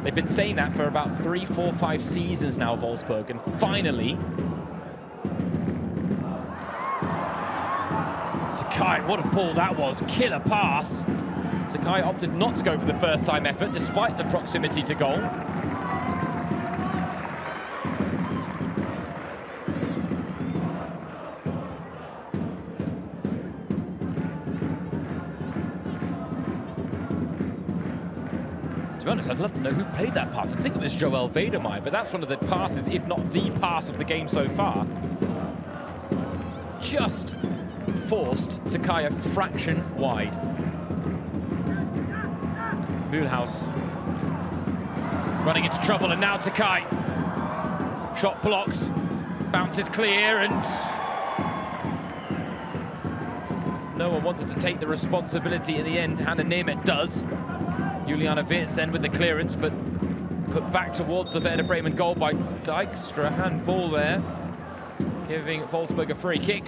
[SPEAKER 2] they've been saying that for about 3, 4, 5 seasons now, Wolfsburg, and finally, Takai, what a ball that was, killer pass. Takai opted not to go for the first-time effort, despite the proximity to goal. To be honest, I'd love to know who played that pass. I think it was Joel Wedemeyer, but that's one of the passes, if not the pass of the game so far. Just forced Takai a fraction wide. Mühlhaus running into trouble, and now Takai. Shot blocked, bounces clear, and no one wanted to take the responsibility in the end. Hannah Nemeth does. Juliana Wirtz then with the clearance, but put back towards the Werder Bremen goal by Dijkstra. Handball there, giving Wolfsburg a free kick.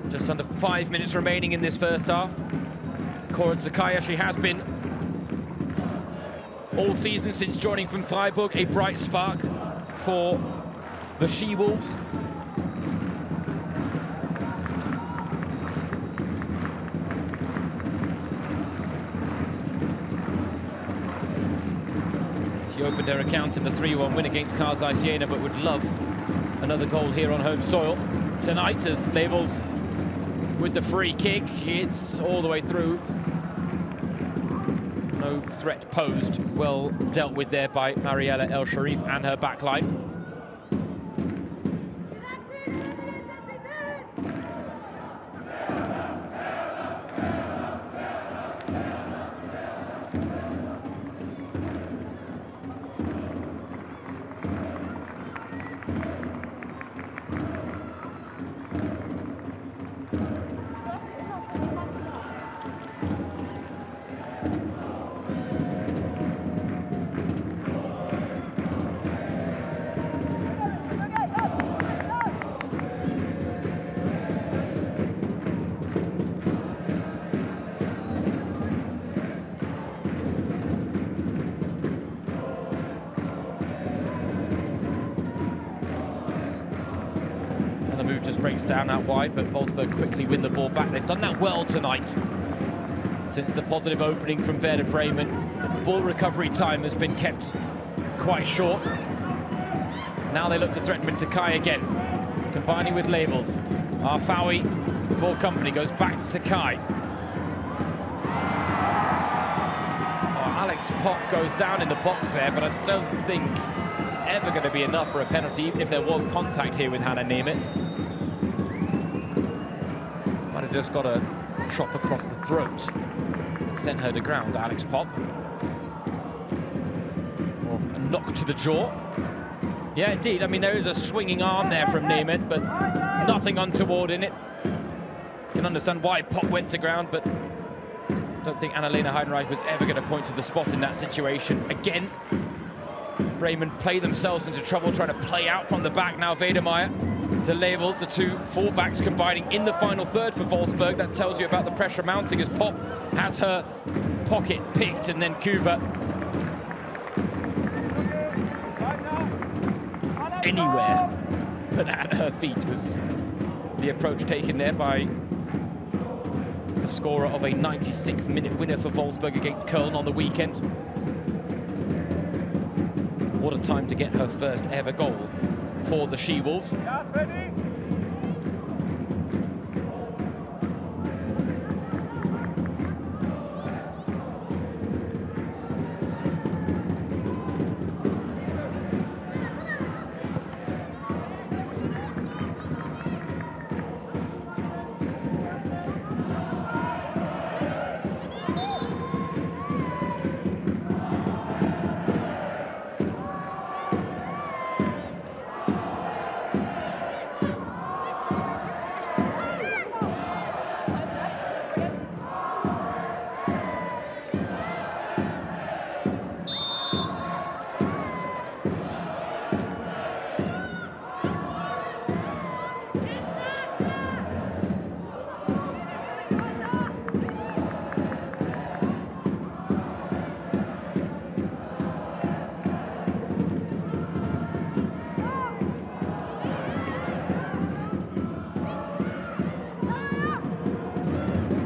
[SPEAKER 2] Just under 5 minutes remaining in this first half. Cora Takai, she has been all season since joining from Freiburg, a bright spark for the She-Wolves. She opened her account in the 3-1 win against Kaisers Jena, but would love another goal here on home soil tonight as Levels with the free kick. It's all the way through. No threat posed. Well dealt with there by Mariella El Sharif and her backline. the move just breaks down out wide, but Wolfsburg quickly win the ball back. They've done that well tonight. Since the positive opening from Werder Bremen, ball recovery time has been kept quite short. Now they look to threaten with Sakai again, combining with Labels. Arfawi for company, goes back to Sakai. Alex Pop goes down in the box there, but I don't think it's ever going to be enough for a penalty, even if there was contact here with Hannah Nemeth. Might have just got a chop across the throat. Sent her to ground, Alex Pop. Or a knock to the jaw. Yeah, indeed. I mean, there is a swinging arm there from Nemeth, but nothing untoward in it. You can understand why Pop went to ground, but I don't think Annalena Heidenreich was ever going to point to the spot in that situation. Again, Bremen play themselves into trouble trying to play out from the back. Now Wedemeyer to Labels, the two fullbacks combining in the final third for Wolfsburg. That tells you about the pressure mounting as Pop has her pocket picked, and then Kuva anywhere but at her feet was the approach taken there by the scorer of a 96th-minute winner for Wolfsburg against Köln on the weekend. What a time to get her first ever goal for the She-Wolves.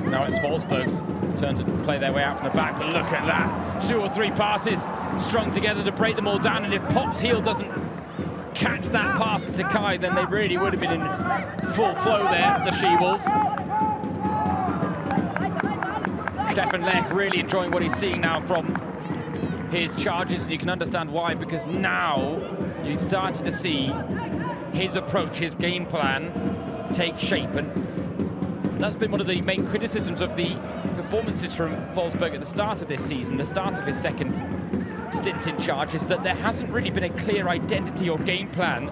[SPEAKER 2] Now it's Wolfsburg's turn to play their way out from the back, but look at that. 2 or 3 passes strung together to break them all down, and if Pop's heel doesn't catch that pass to Sakai, then they really would have been in full flow there, the She-Wolves. Stefan Lech really enjoying what he's seeing now from his charges, and you can understand why, because now you're starting to see his approach, his game plan take shape, and that's been one of the main criticisms of the performances from Wolfsburg at the start of this season, the start of his second stint in charge, is that there hasn't really been a clear identity or game plan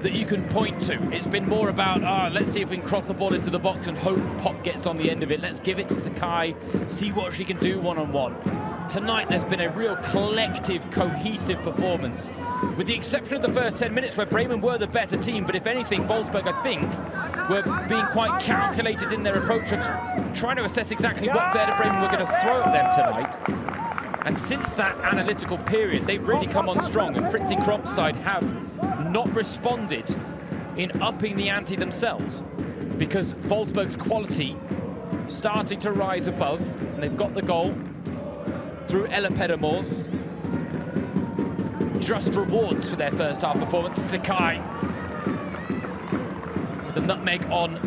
[SPEAKER 2] that you can point to. It's been more about, let's see if we can cross the ball into the box and hope Pop gets on the end of it. Let's give it to Sakai, see what she can do one-on-one. Tonight, there's been a real collective, cohesive performance, with the exception of the first 10 minutes where Bremen were the better team, but if anything, Wolfsburg, I think, were being quite calculated in their approach of trying to assess exactly what Werder Bremen were going to throw at them tonight. And since that analytical period, they've really come on strong, and Fritzi Kromp's side have not responded in upping the ante themselves, because Wolfsburg's quality starting to rise above, and they've got the goal through Ella Pedamors. Just rewards for their first half performance. Sakai, the nutmeg on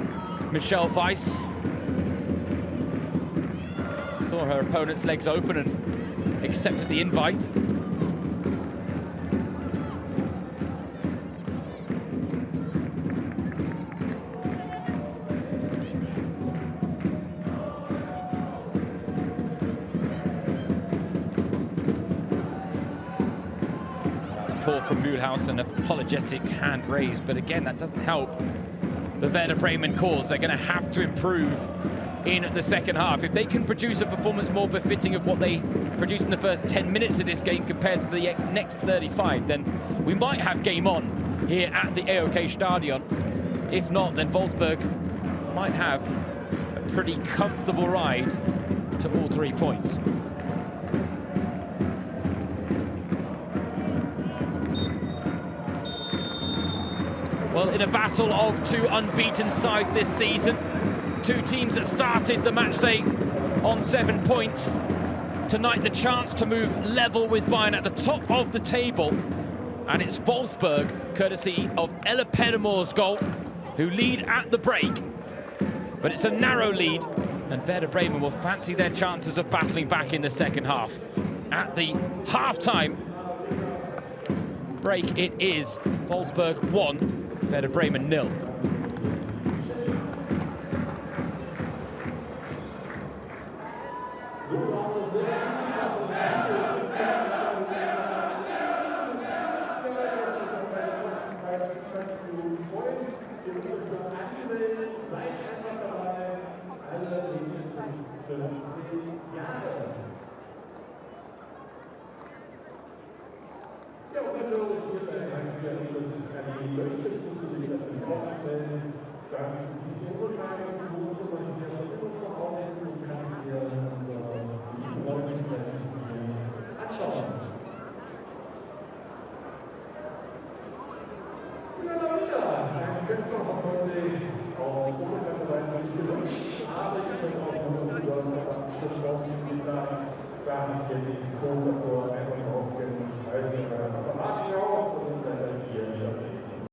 [SPEAKER 2] Michelle Weiss. Saw her opponent's legs open and accepted the invite. Paul from Mühlhaus, an apologetic hand raised, but again, that doesn't help the Werder Bremen cause. They're going to have to improve in the second half. If they can produce a performance more befitting of what they produced in the first 10 minutes of this game compared to the next 35, then we might have game on here at the AOK Stadion. If not, then Wolfsburg might have a pretty comfortable ride to all 3 points. Well, in a battle of two unbeaten sides this season, two teams that started the match day on 7 points. Tonight, the chance to move level with Bayern at the top of the table. And it's Wolfsburg, courtesy of Ella Peremore's goal, who lead at the break. But it's a narrow lead, and Werder Bremen will fancy their chances of battling back in the second half. At the half-time break, it is Wolfsburg 1, Werder Bremen 0.
[SPEAKER 1] Möchtest du dich natürlich auch anmelden, dann siehst du unsere Tageszukunft, so mal die Verbindung voraussetzen und kannst dir unsere Räumlichkeiten anschauen. Ja, ein Fenster von heute auf unbekannterweise nicht gewünscht, aber ihr könnt auch noch unsere Donnerstag am Spieltag, da habt ihr den Code davor einfach rauskennen, haltet ihr euren Apparat hier auf und dann seid ihr hier wieder das nächste.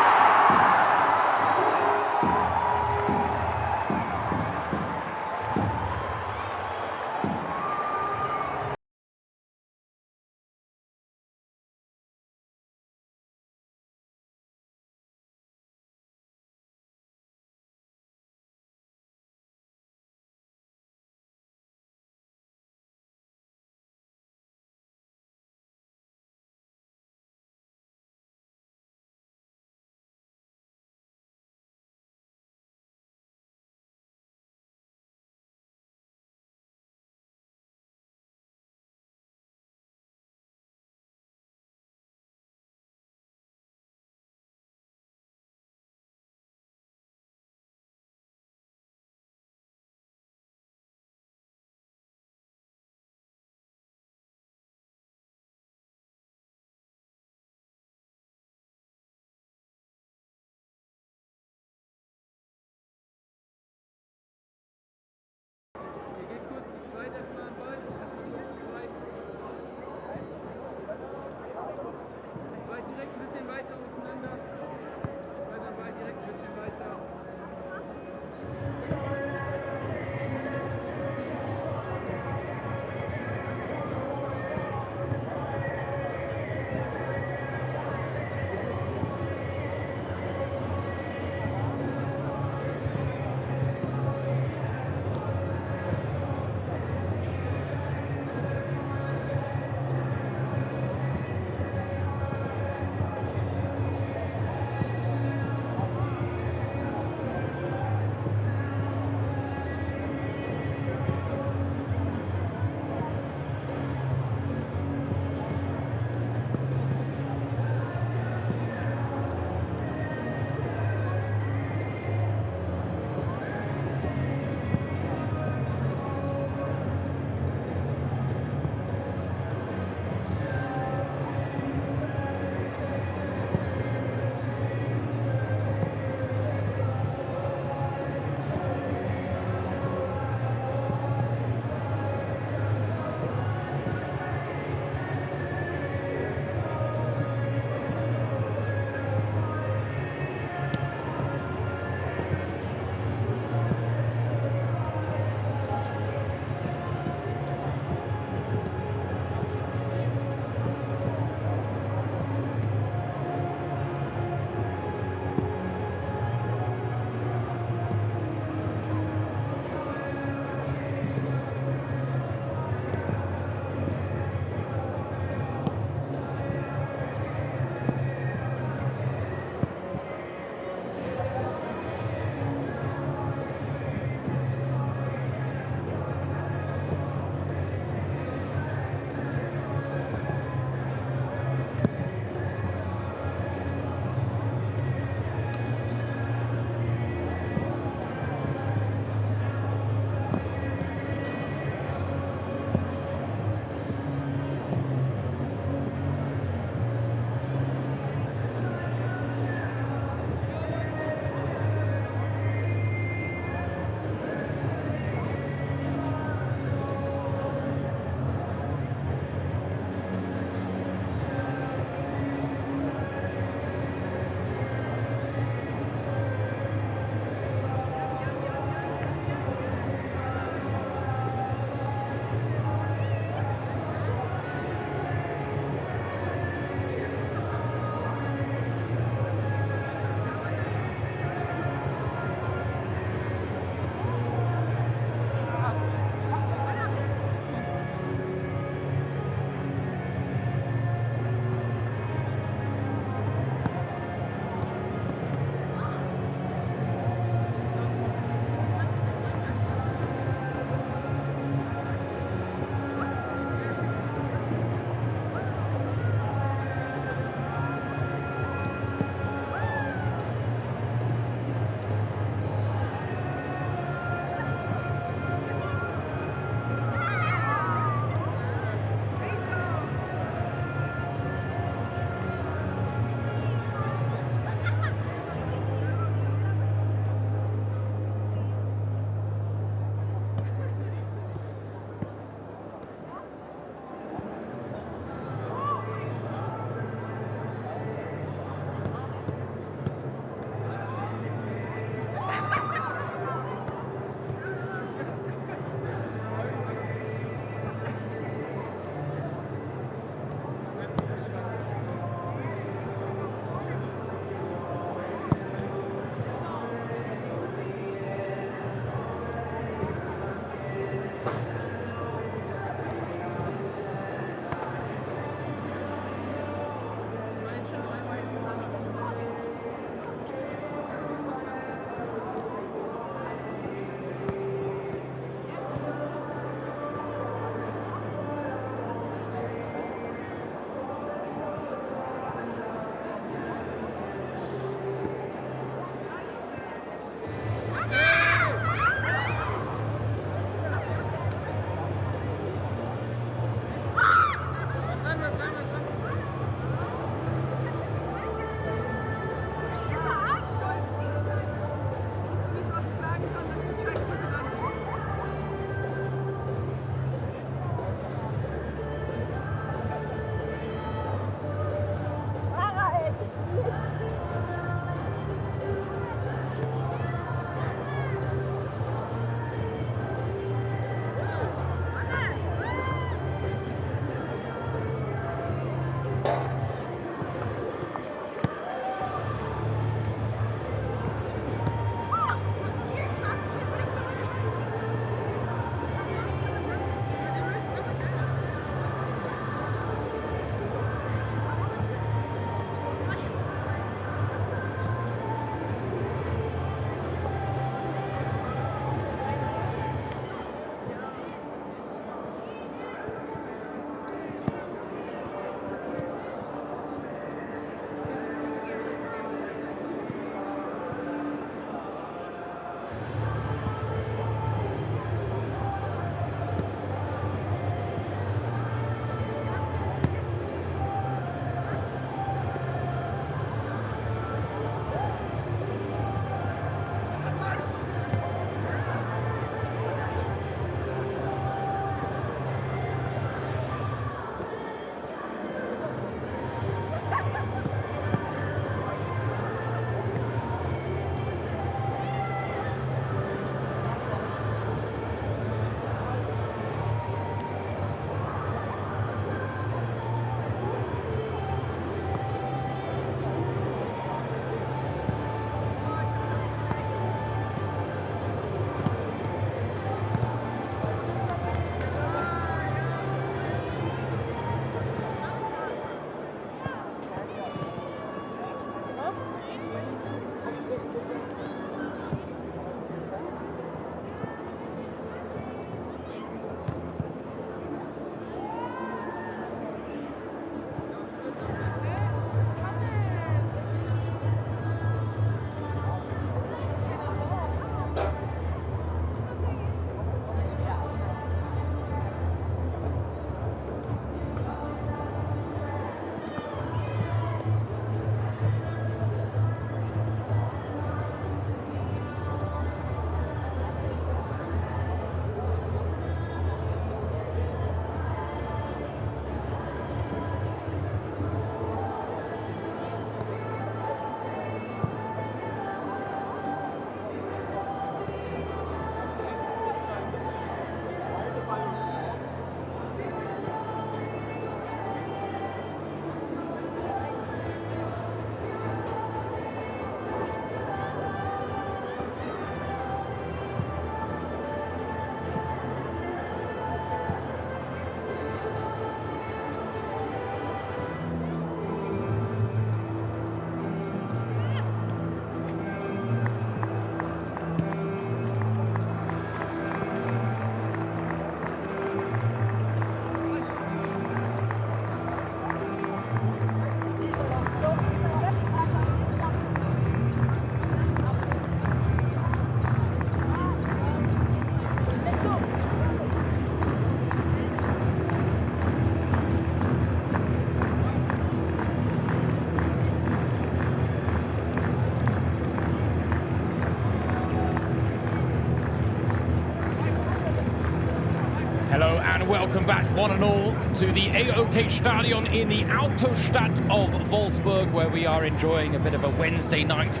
[SPEAKER 2] And welcome back, one and all, to the AOK Stadion in the Autostadt of Wolfsburg, where we are enjoying a bit of a Wednesday night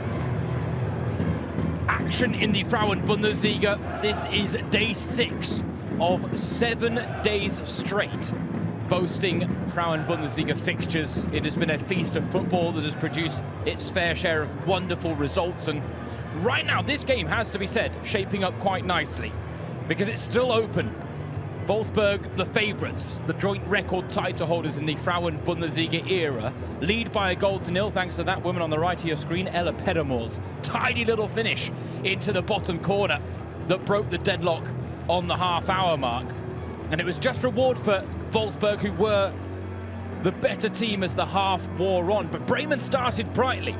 [SPEAKER 2] action in the Frauen Bundesliga. This is day 6 of 7 days straight boasting Frauen Bundesliga fixtures. It has been a feast of football that has produced its fair share of wonderful results, and right now this game has to be said shaping up quite nicely because it's still open. Wolfsburg, the favourites, the joint record title holders in the Frauen Bundesliga era, lead by a goal to nil thanks to that woman on the right of your screen, Ella Pedermoor's tiny little finish into the bottom corner that broke the deadlock on the half-hour mark. And it was just reward for Wolfsburg, who were the better team as the half wore on. But Bremen started brightly.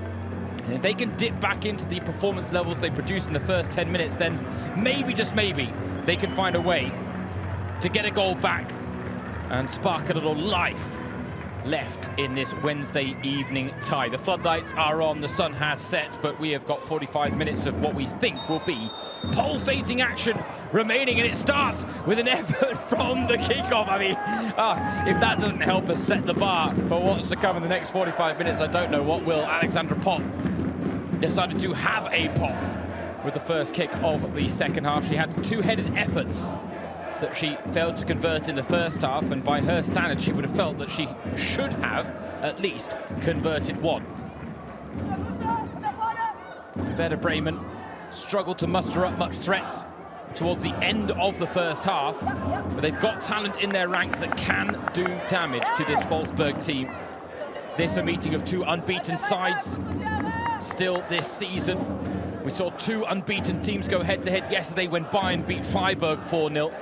[SPEAKER 2] And if they can dip back into the performance levels they produced in the first 10 minutes, then maybe, just maybe, they can find a way to get a goal back and spark a little life left in this Wednesday evening tie. The floodlights are on, the sun has set, but we have got 45 minutes of what we think will be pulsating action remaining, and it starts with an effort from the kickoff. I mean, if that doesn't help us set the bar for what's to come in the next 45 minutes, I don't know what will. Alexandra Pop decided to have a pop with the first kick of the second half. She had two-headed efforts that she failed to convert in the first half, and by her standards she would have felt that she should have at least converted one. Werder Bremen struggled to muster up much threats towards the end of the first half, but they've got talent in their ranks that can do damage to this Wolfsburg team. This a meeting of two unbeaten sides still this season. We saw two unbeaten teams go head-to-head yesterday when Bayern beat Freiburg 4-0.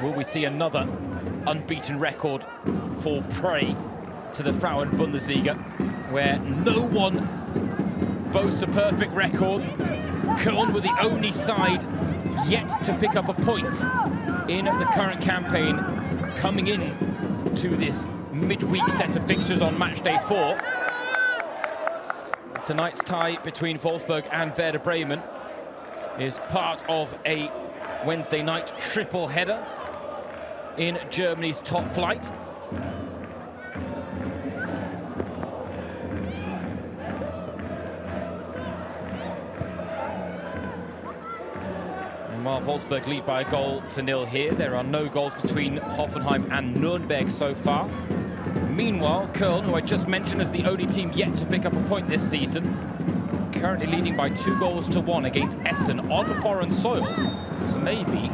[SPEAKER 2] Will we see another unbeaten record fall prey to the Frauen Bundesliga, where no one boasts a perfect record? Köln were the only side yet to pick up a point in the current campaign, coming in to this midweek set of fixtures on match day 4. Tonight's tie between Wolfsburg and Werder Bremen is part of a Wednesday night triple header in Germany's top flight. And while Wolfsburg lead by a goal to nil here, there are no goals between Hoffenheim and Nuremberg so far. Meanwhile, Köln, who I just mentioned as the only team yet to pick up a point this season, currently leading by 2-1 against Essen on foreign soil. So maybe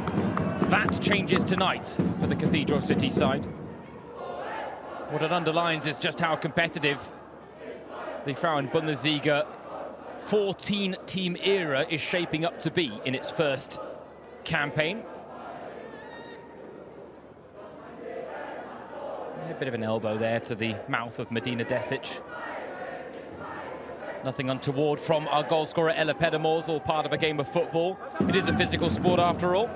[SPEAKER 2] that changes tonight for the Cathedral City side. What it underlines is just how competitive the Frauen Bundesliga 14-team era is shaping up to be in its first campaign. A bit of an elbow there to the mouth of Medina Desic. Nothing untoward from our goalscorer Ella Pedermoor's, all part of a game of football. It is a physical sport after all.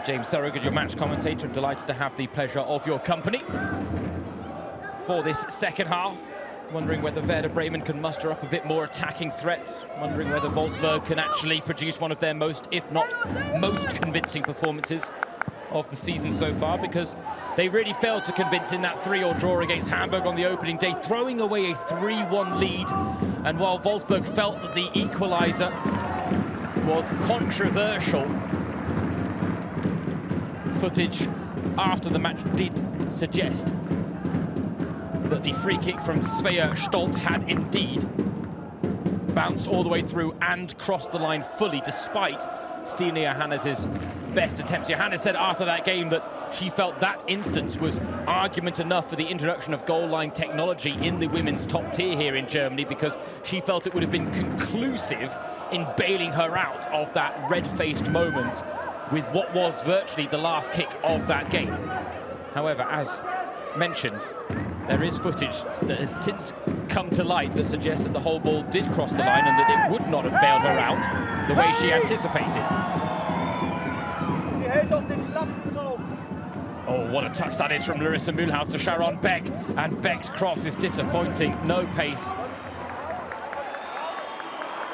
[SPEAKER 2] James Thorogood, your match commentator, I'm delighted to have the pleasure of your company for this second half. Wondering whether Werder Bremen can muster up a bit more attacking threat. Wondering whether Wolfsburg can actually produce one of their most, if not most, convincing performances of the season so far, because they really failed to convince in that 3-3 draw against Hamburg on the opening day, throwing away a 3-1 lead. And while Wolfsburg felt that the equaliser was controversial, footage after the match did suggest that the free kick from Svea Stolt had indeed bounced all the way through and crossed the line fully, despite Stine Johannes' best attempts. Johannes said after that game that she felt that instance was argument enough for the introduction of goal line technology in the women's top tier here in Germany, because she felt it would have been conclusive in bailing her out of that red-faced moment with what was virtually the last kick of that game. However, as mentioned, there is footage that has since come to light that suggests that the whole ball did cross the line and that it would not have bailed her out the way she anticipated. Oh, what a touch that is from Larissa Mühlhaus to Sharon Beck. And Beck's cross is disappointing. No pace.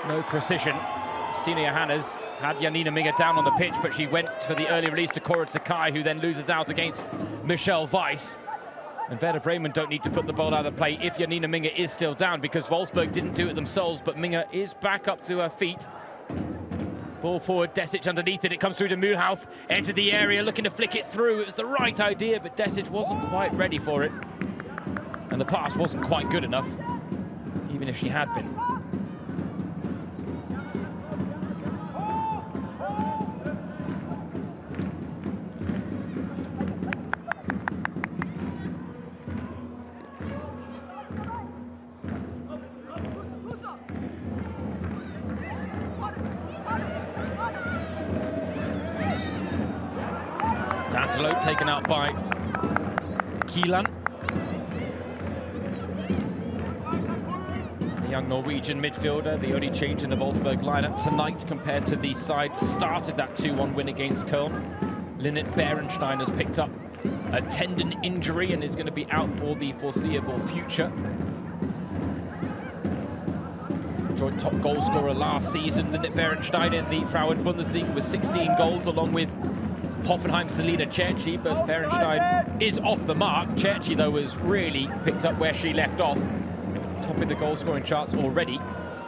[SPEAKER 2] No precision. Stina Johannes had Janina Minge down on the pitch, but she went for the early release to Cora Takai, who then loses out against Michelle Weiss. And Werder Bremen don't need to put the ball out of play if Janina Minge is still down, because Wolfsburg didn't do it themselves, but Minge is back up to her feet. Ball forward, Desic underneath it. It comes through to Mühlhaus, entered the area, looking to flick it through. It was the right idea, but Desic wasn't quite ready for it. And the pass wasn't quite good enough, even if she had been. D'Angelo taken out by Kielan. The young Norwegian midfielder, the only change in the Wolfsburg lineup tonight compared to the side that started that 2-1 win against Köln. Linnet Berenstein has picked up a tendon injury and is going to be out for the foreseeable future. Joint top goal scorer last season, Linnet Berenstein in the Frauen Bundesliga with 16 goals, along with Hoffenheim's Selina Cerci, but Berenstein is off the mark. Cerci, though, has really picked up where she left off, topping the goal-scoring charts already,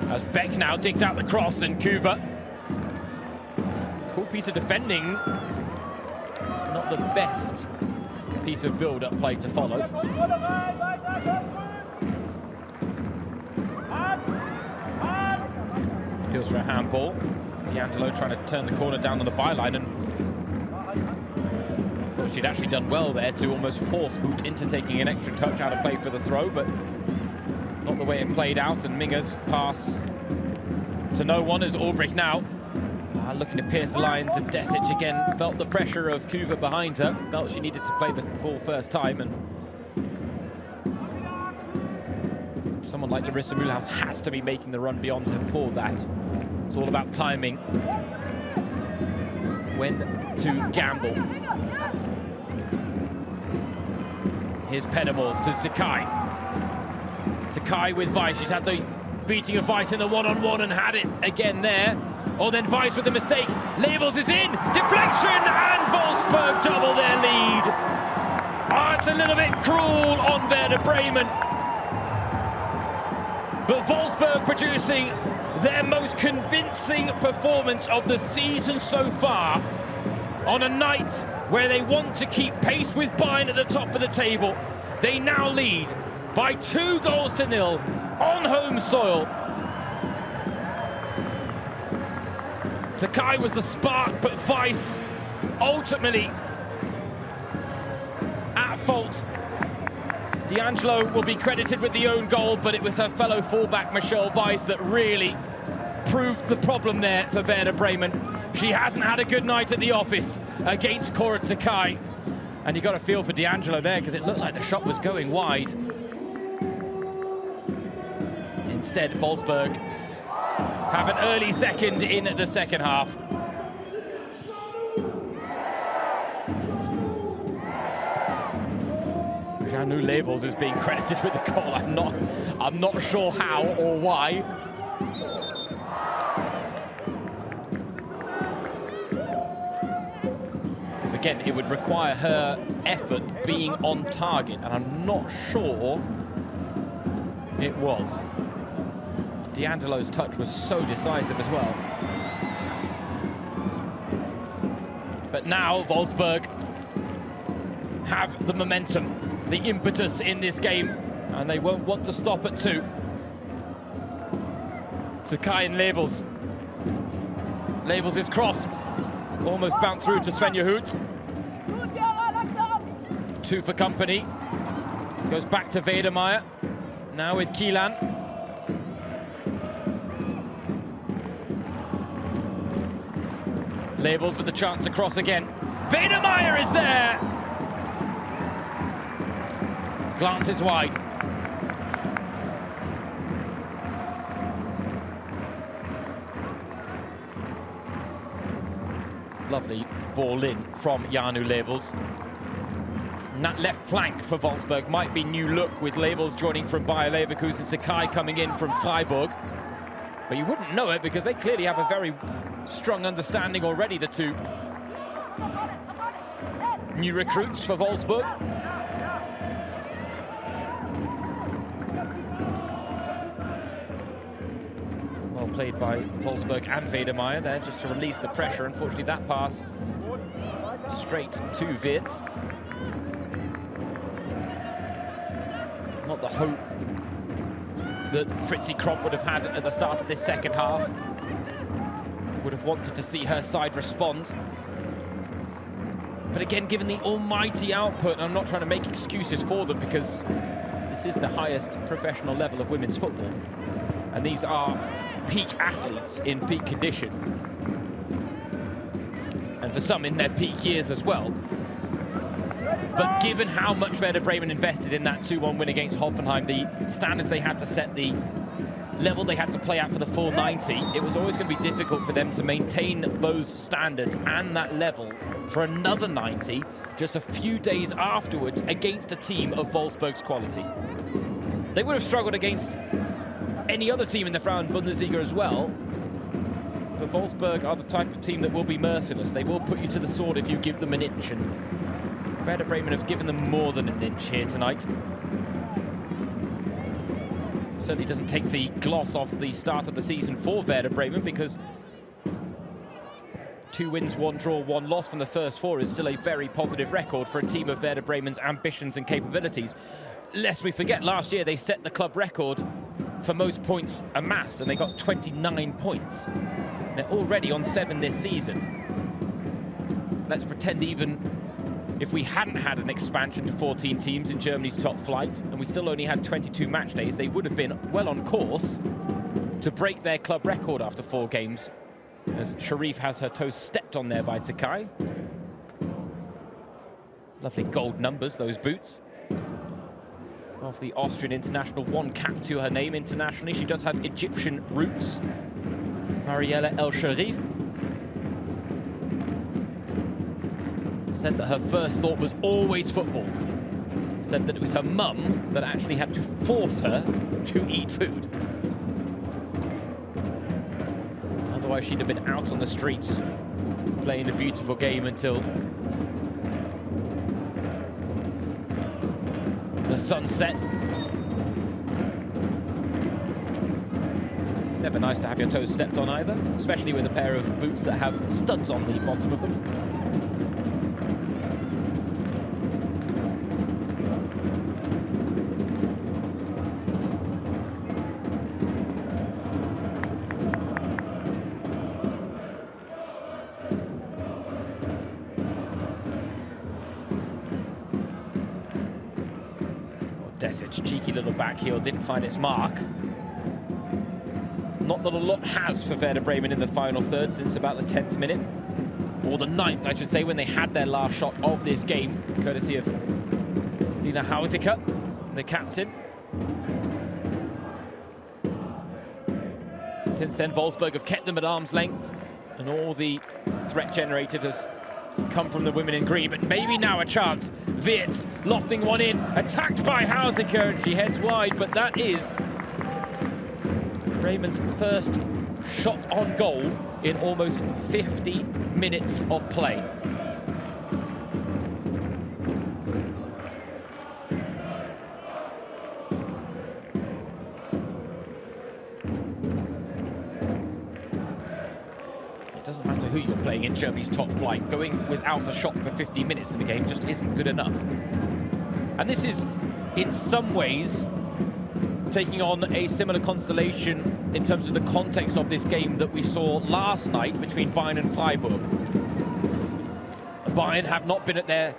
[SPEAKER 2] as Beck now digs out the cross, and Kuva. Cool piece of defending. Not the best piece of build-up play to follow. Appeals for a handball. D'Angelo trying to turn the corner down on the byline, and thought she'd actually done well there to almost force Hoot into taking an extra touch out of play for the throw, but not the way it played out. And Minge's pass to no one as Ulbrich now looking to pierce the lines, and Desic again felt the pressure of Kuva behind her, felt she needed to play the ball first time, and someone like Larissa Mühlhaus has to be making the run beyond her for that. It's all about timing, when to gamble. Here's Pedemors to Sakai. Sakai with Weiss. She's had the beating of Weiss in the one-on-one and had it again there. Oh, then Weiss with the mistake. Levels is in. Deflection, and Wolfsburg double their lead. Oh, it's a little bit cruel on Werder Bremen. But Wolfsburg producing their most convincing performance of the season so far, on a night where they want to keep pace with Bayern at the top of the table. They now lead by 2-0 on home soil. Sakai was the spark, but Weiss ultimately at fault. D'Angelo will be credited with the own goal, but it was her fellow fullback Michelle Weiss that really proved the problem there for Werder Bremen. She hasn't had a good night at the office against Cora Sakai. And you got a feel for D'Angelo there, because it looked like the shot was going wide. Instead, Wolfsburg have an early second in the second half. Janu Levels is being credited with the goal. I'm not sure how or why. Because again, it would require her effort being on target, and I'm not sure it was. D'Angelo's touch was so decisive as well. But now Wolfsburg have the momentum, the impetus in this game, and they won't want to stop at 2. Sakai and Levels. Levels' cross almost bounced through to Svenja Hoot. 2 for company. Goes back to Wedemeyer. Now with Kielan. Levels with the chance to cross again. Wedemeyer is there! Glances wide. Lovely that ball in from Janu Levels. And that left flank for Wolfsburg might be new look, with Levels joining from Bayer Leverkusen, Sakai coming in from Freiburg. But you wouldn't know it because they clearly have a very strong understanding already, the two new recruits for Wolfsburg. Well played by Wolfsburg and Wedermeyer there, just to release the pressure. Unfortunately, that pass straight to Wirtz. Not the hope that Fritzi Kromp would have had at the start of this second half. Would have wanted to see her side respond. But again, given the almighty output, and I'm not trying to make excuses for them because this is the highest professional level of women's football. And these are peak athletes in peak condition. And for some in their peak years as well. But given how much Werder Bremen invested in that 2-1 win against Hoffenheim, the standards they had to set, the level they had to play at for the full 90, it was always going to be difficult for them to maintain those standards and that level for another 90 just a few days afterwards against a team of Wolfsburg's quality. They would have struggled against any other team in the Frauen Bundesliga as well, but Wolfsburg are the type of team that will be merciless. They will put you to the sword if you give them an inch, and Werder Bremen have given them more than an inch here tonight. Certainly doesn't take the gloss off the start of the season for Werder Bremen, because 2 wins, 1 draw, 1 loss from the first 4 is still a very positive record for a team of Werder Bremen's ambitions and capabilities. Lest we forget, last year they set the club record for most points amassed, and they got 29 points. They're already on 7 this season. Let's pretend even if we hadn't had an expansion to 14 teams in Germany's top flight, and we still only had 22 match days, they would have been well on course to break their club record after 4 games, as Sharif has her toes stepped on there by Sakai. Lovely gold numbers, those boots. Of the Austrian international, 1 cap to her name internationally. She does have Egyptian roots. Mariella El Sharif said that her first thought was always football. Said that it was her mum that actually had to force her to eat food. Otherwise, she'd have been out on the streets playing a beautiful game until the sunset. Never nice to have your toes stepped on either, especially with a pair of boots that have studs on the bottom of them. Desic, cheeky little back heel, didn't find its mark. Not that a lot has for Werder Bremen in the final third since about the 10th minute. Or the 9th, I should say, when they had their last shot of this game, courtesy of Lina Hausiker, the captain. Since then, Wolfsburg have kept them at arm's length, and all the threat generated has come from the women in green, but maybe now a chance. Wirtz lofting one in, attacked by Hausiker, and she heads wide, but that is Bremen's first shot on goal in almost 50 minutes of play. It doesn't matter who you're playing in Germany's top flight. Going without a shot for 50 minutes in the game just isn't good enough. And this is, in some ways, taking on a similar constellation in terms of the context of this game that we saw last night between Bayern and Freiburg. Bayern have not been at their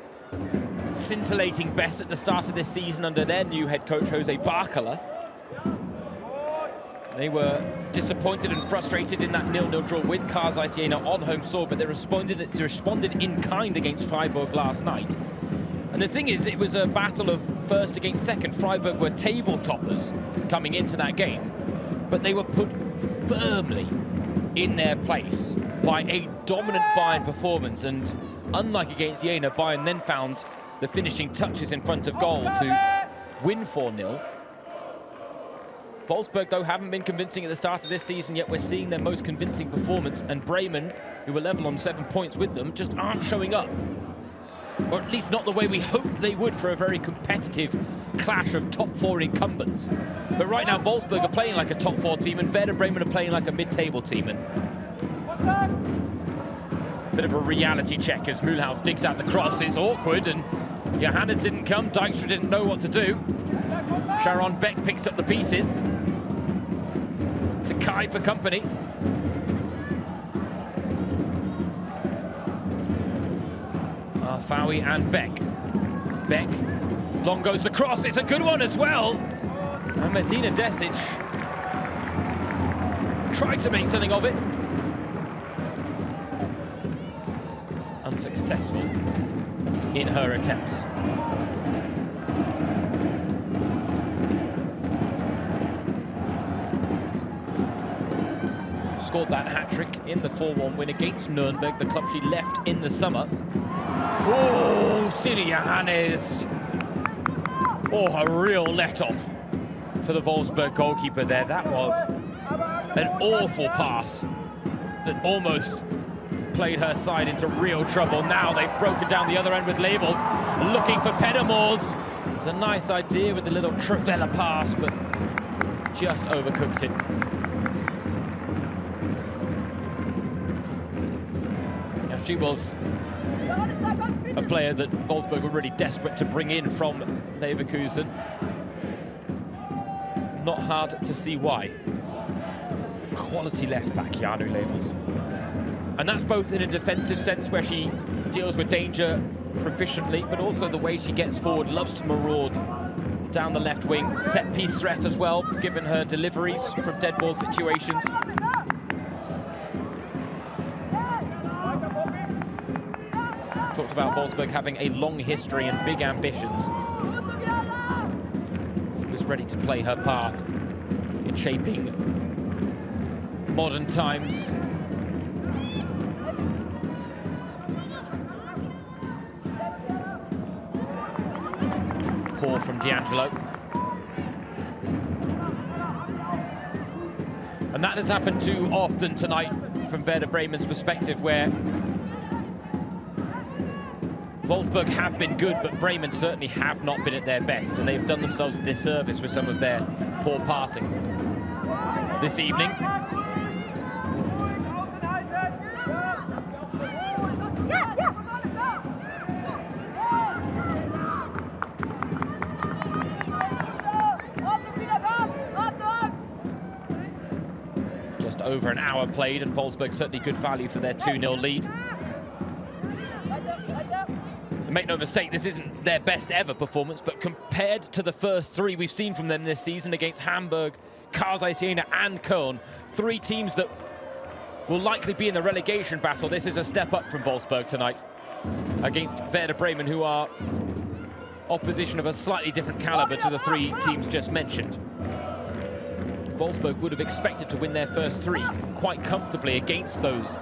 [SPEAKER 2] scintillating best at the start of this season under their new head coach, Jose Barkala. They were disappointed and frustrated in that 0-0 draw with Karsai Siena on home soil, but they responded in kind against Freiburg last night. And the thing is, it was a battle of first against second. Freiburg were table toppers coming into that game, but they were put firmly in their place by a dominant Bayern performance, and unlike against Jena, Bayern then found the finishing touches in front of goal to win 4-0. Wolfsburg, though, haven't been convincing at the start of this season, yet we're seeing their most convincing performance, and Bremen, who were level on 7 points with them, just aren't showing up. Or at least not the way we hoped they would for a very competitive clash of top 4 incumbents. But right now, Wolfsburg are playing like a top 4 team, and Werder Bremen are playing like a mid-table team. And bit of a reality check as Mühlhaus digs out the cross. It's awkward, and Johannes didn't come. Dijkstra didn't know what to do. Sharon Beck picks up the pieces. To Kai for company. Fawi and Beck. Beck, long goes the cross. It's a good one as well. And Medina Desic tried to make something of it. Unsuccessful in her attempts. Scored that hat-trick in the 4-1 win against Nuremberg, the club she left in the summer. Oh, Stine Johannes. Oh, a real let-off for the Wolfsburg goalkeeper there. That was an awful pass that almost played her side into real trouble. Now they've broken down the other end with Levels, looking for Pedamors. It's a nice idea with the little Travella pass, but just overcooked it. Now, she was a player that Wolfsburg were really desperate to bring in from Leverkusen. Not hard to see why. Quality left-back, Janu Levels. And that's both in a defensive sense, where she deals with danger proficiently, but also the way she gets forward, loves to maraud down the left wing. Set-piece threat as well, given her deliveries from dead ball situations. Talked about Wolfsburg having a long history and big ambitions. She was ready to play her part in shaping modern times. Poor from D'Angelo. And that has happened too often tonight from Werder Bremen's perspective, where Wolfsburg have been good, but Bremen certainly have not been at their best, and they've done themselves a disservice with some of their poor passing this evening. Just over an hour played, and Wolfsburg certainly good value for their 2-0 lead. Make no mistake, this isn't their best ever performance, but compared to the first 3 we've seen from them this season against Hamburg, Jena and Köln, 3 teams that will likely be in the relegation battle, this is a step up from Wolfsburg tonight against Werder Bremen, who are opposition of a slightly different caliber to the 3 teams just mentioned. Wolfsburg would have expected to win their first 3 quite comfortably against those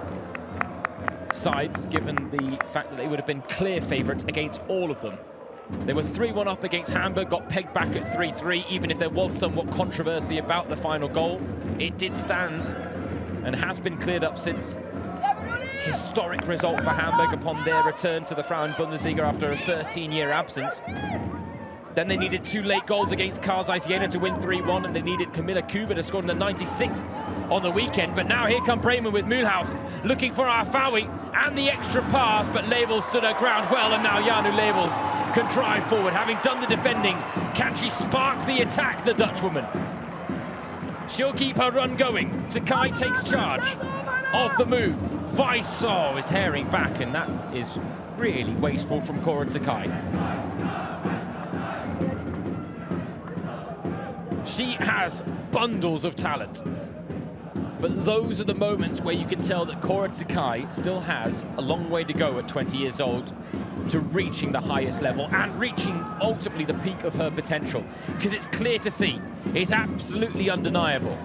[SPEAKER 2] sides, given the fact that they would have been clear favourites against all of them. They were 3-1 up against Hamburg, got pegged back at 3-3, even if there was somewhat controversy about the final goal. It did stand and has been cleared up since. Historic result for Hamburg upon their return to the Frauen Bundesliga after a 13-year absence. Then they needed 2 late goals against Jena to win 3-1, and they needed Camilla Kuba to score in the 96th on the weekend. But now here come Bremen with Mühlhaus, looking for Fawi and the extra pass, but Levels stood her ground well, and now Janu Levels can drive forward. Having done the defending, can she spark the attack, the Dutchwoman? She'll keep her run going. Sakai takes charge of the move. Weissau is herring back, and that is really wasteful from Cora Sakai. She has bundles of talent, but those are the moments where you can tell that Cora Sakai still has a long way to go at 20 years old to reaching the highest level and reaching ultimately the peak of her potential, because it's clear to see, it's absolutely undeniable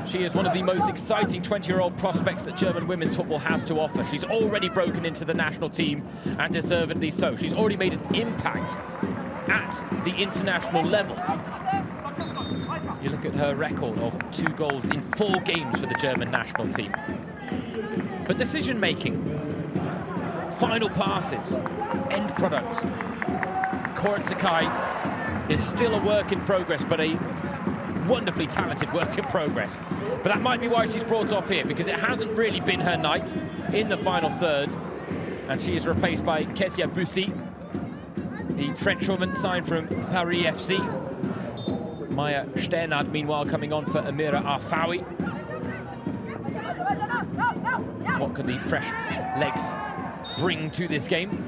[SPEAKER 2] She is one of the most exciting 20-year-old prospects that German women's football has to offer. She's already broken into the national team, and deservedly so. She's already made an impact at the international level. You look at her record of 2 goals in 4 games for the German national team. But decision-making, final passes, end product. Koret Sakai is still a work in progress, but a wonderfully talented work in progress. But that might be why she's brought off here, because it hasn't really been her night in the final third. And she is replaced by Kessia Bussi, the French woman signed from Paris FC. Maya Sternad, meanwhile, coming on for Amira Arfawi. What can the fresh legs bring to this game?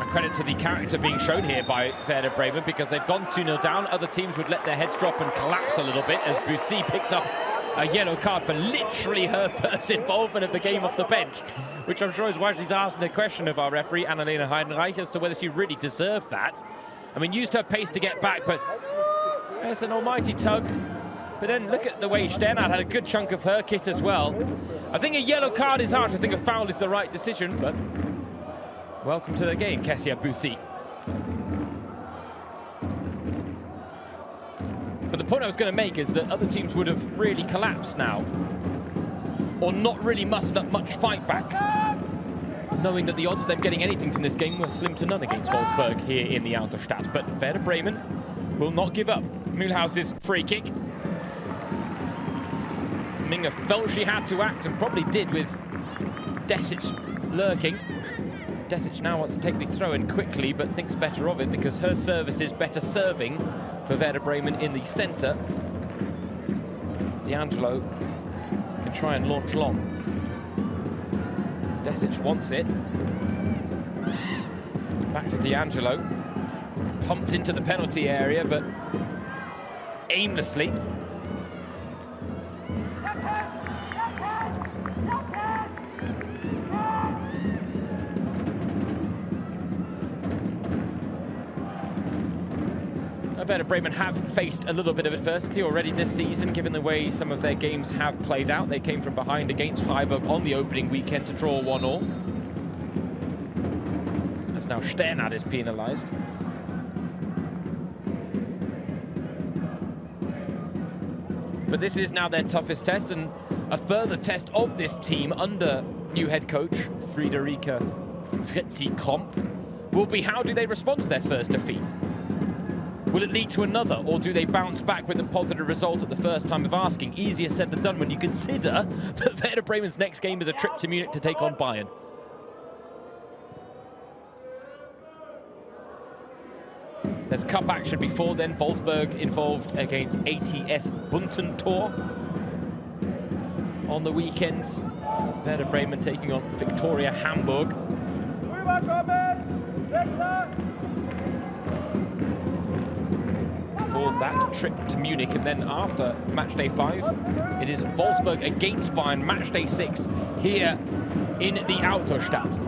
[SPEAKER 2] Credit to the character being shown here by Werder Bremen, because they've gone 2-0 down. Other teams would let their heads drop and collapse a little bit as Bussi picks up a yellow card for literally her first involvement of the game off the bench, which I'm sure is why she's asking a question of our referee, Annalena Heidenreich, as to whether she really deserved that. I mean, used her pace to get back, but it's an almighty tug. But then look at the way Sternad had a good chunk of her kit as well. I think a yellow card is harsh. I think a foul is the right decision, but welcome to the game, Kessia Bussi. But the point I was going to make is that other teams would have really collapsed now, or not really mustered up much fight back, knowing that the odds of them getting anything from this game were slim to none against Wolfsburg here in the Autostadt. But Werder Bremen will not give up. Mühlhaus's free kick. Minga felt she had to act, and probably did, with Desic lurking. Desic now wants to take the throw in quickly, but thinks better of it, because her service is better serving for Werder Bremen in the centre. D'Angelo can try and launch long. Desic wants it. Back to D'Angelo. Pumped into the penalty area, but aimlessly. Werder Bremen have faced a little bit of adversity already this season, given the way some of their games have played out. They came from behind against Freiburg on the opening weekend to draw 1-1. As now Sternad is penalised. But this is now their toughest test, and a further test of this team under new head coach Friederike Fritzi Kromp will be, how do they respond to their first defeat? Will it lead to another, or do they bounce back with a positive result at the first time of asking? Easier said than done when you consider that Werder Bremen's next game is a trip to Munich to take on Bayern. There's cup action before then. Wolfsburg involved against ATS Buntentor on the weekend. Werder Bremen taking on Victoria Hamburg. For that trip to Munich, and then after match day 5, it is Wolfsburg against Bayern, match day 6 here in the Autostadt.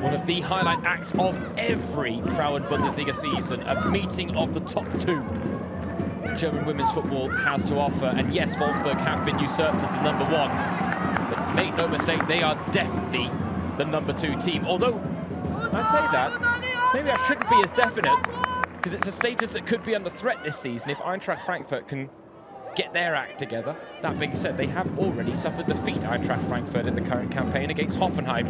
[SPEAKER 2] One of the highlight acts of every Frauen-Bundesliga season, a meeting of the top 2 German women's football has to offer. And yes, Wolfsburg have been usurped as the number 1, but make no mistake, they are definitely the number 2 team. Although, I say that, maybe I shouldn't be as definite, because it's a status that could be under threat this season if Eintracht Frankfurt can get their act together. That being said, they have already suffered defeat, Eintracht Frankfurt, in the current campaign against Hoffenheim,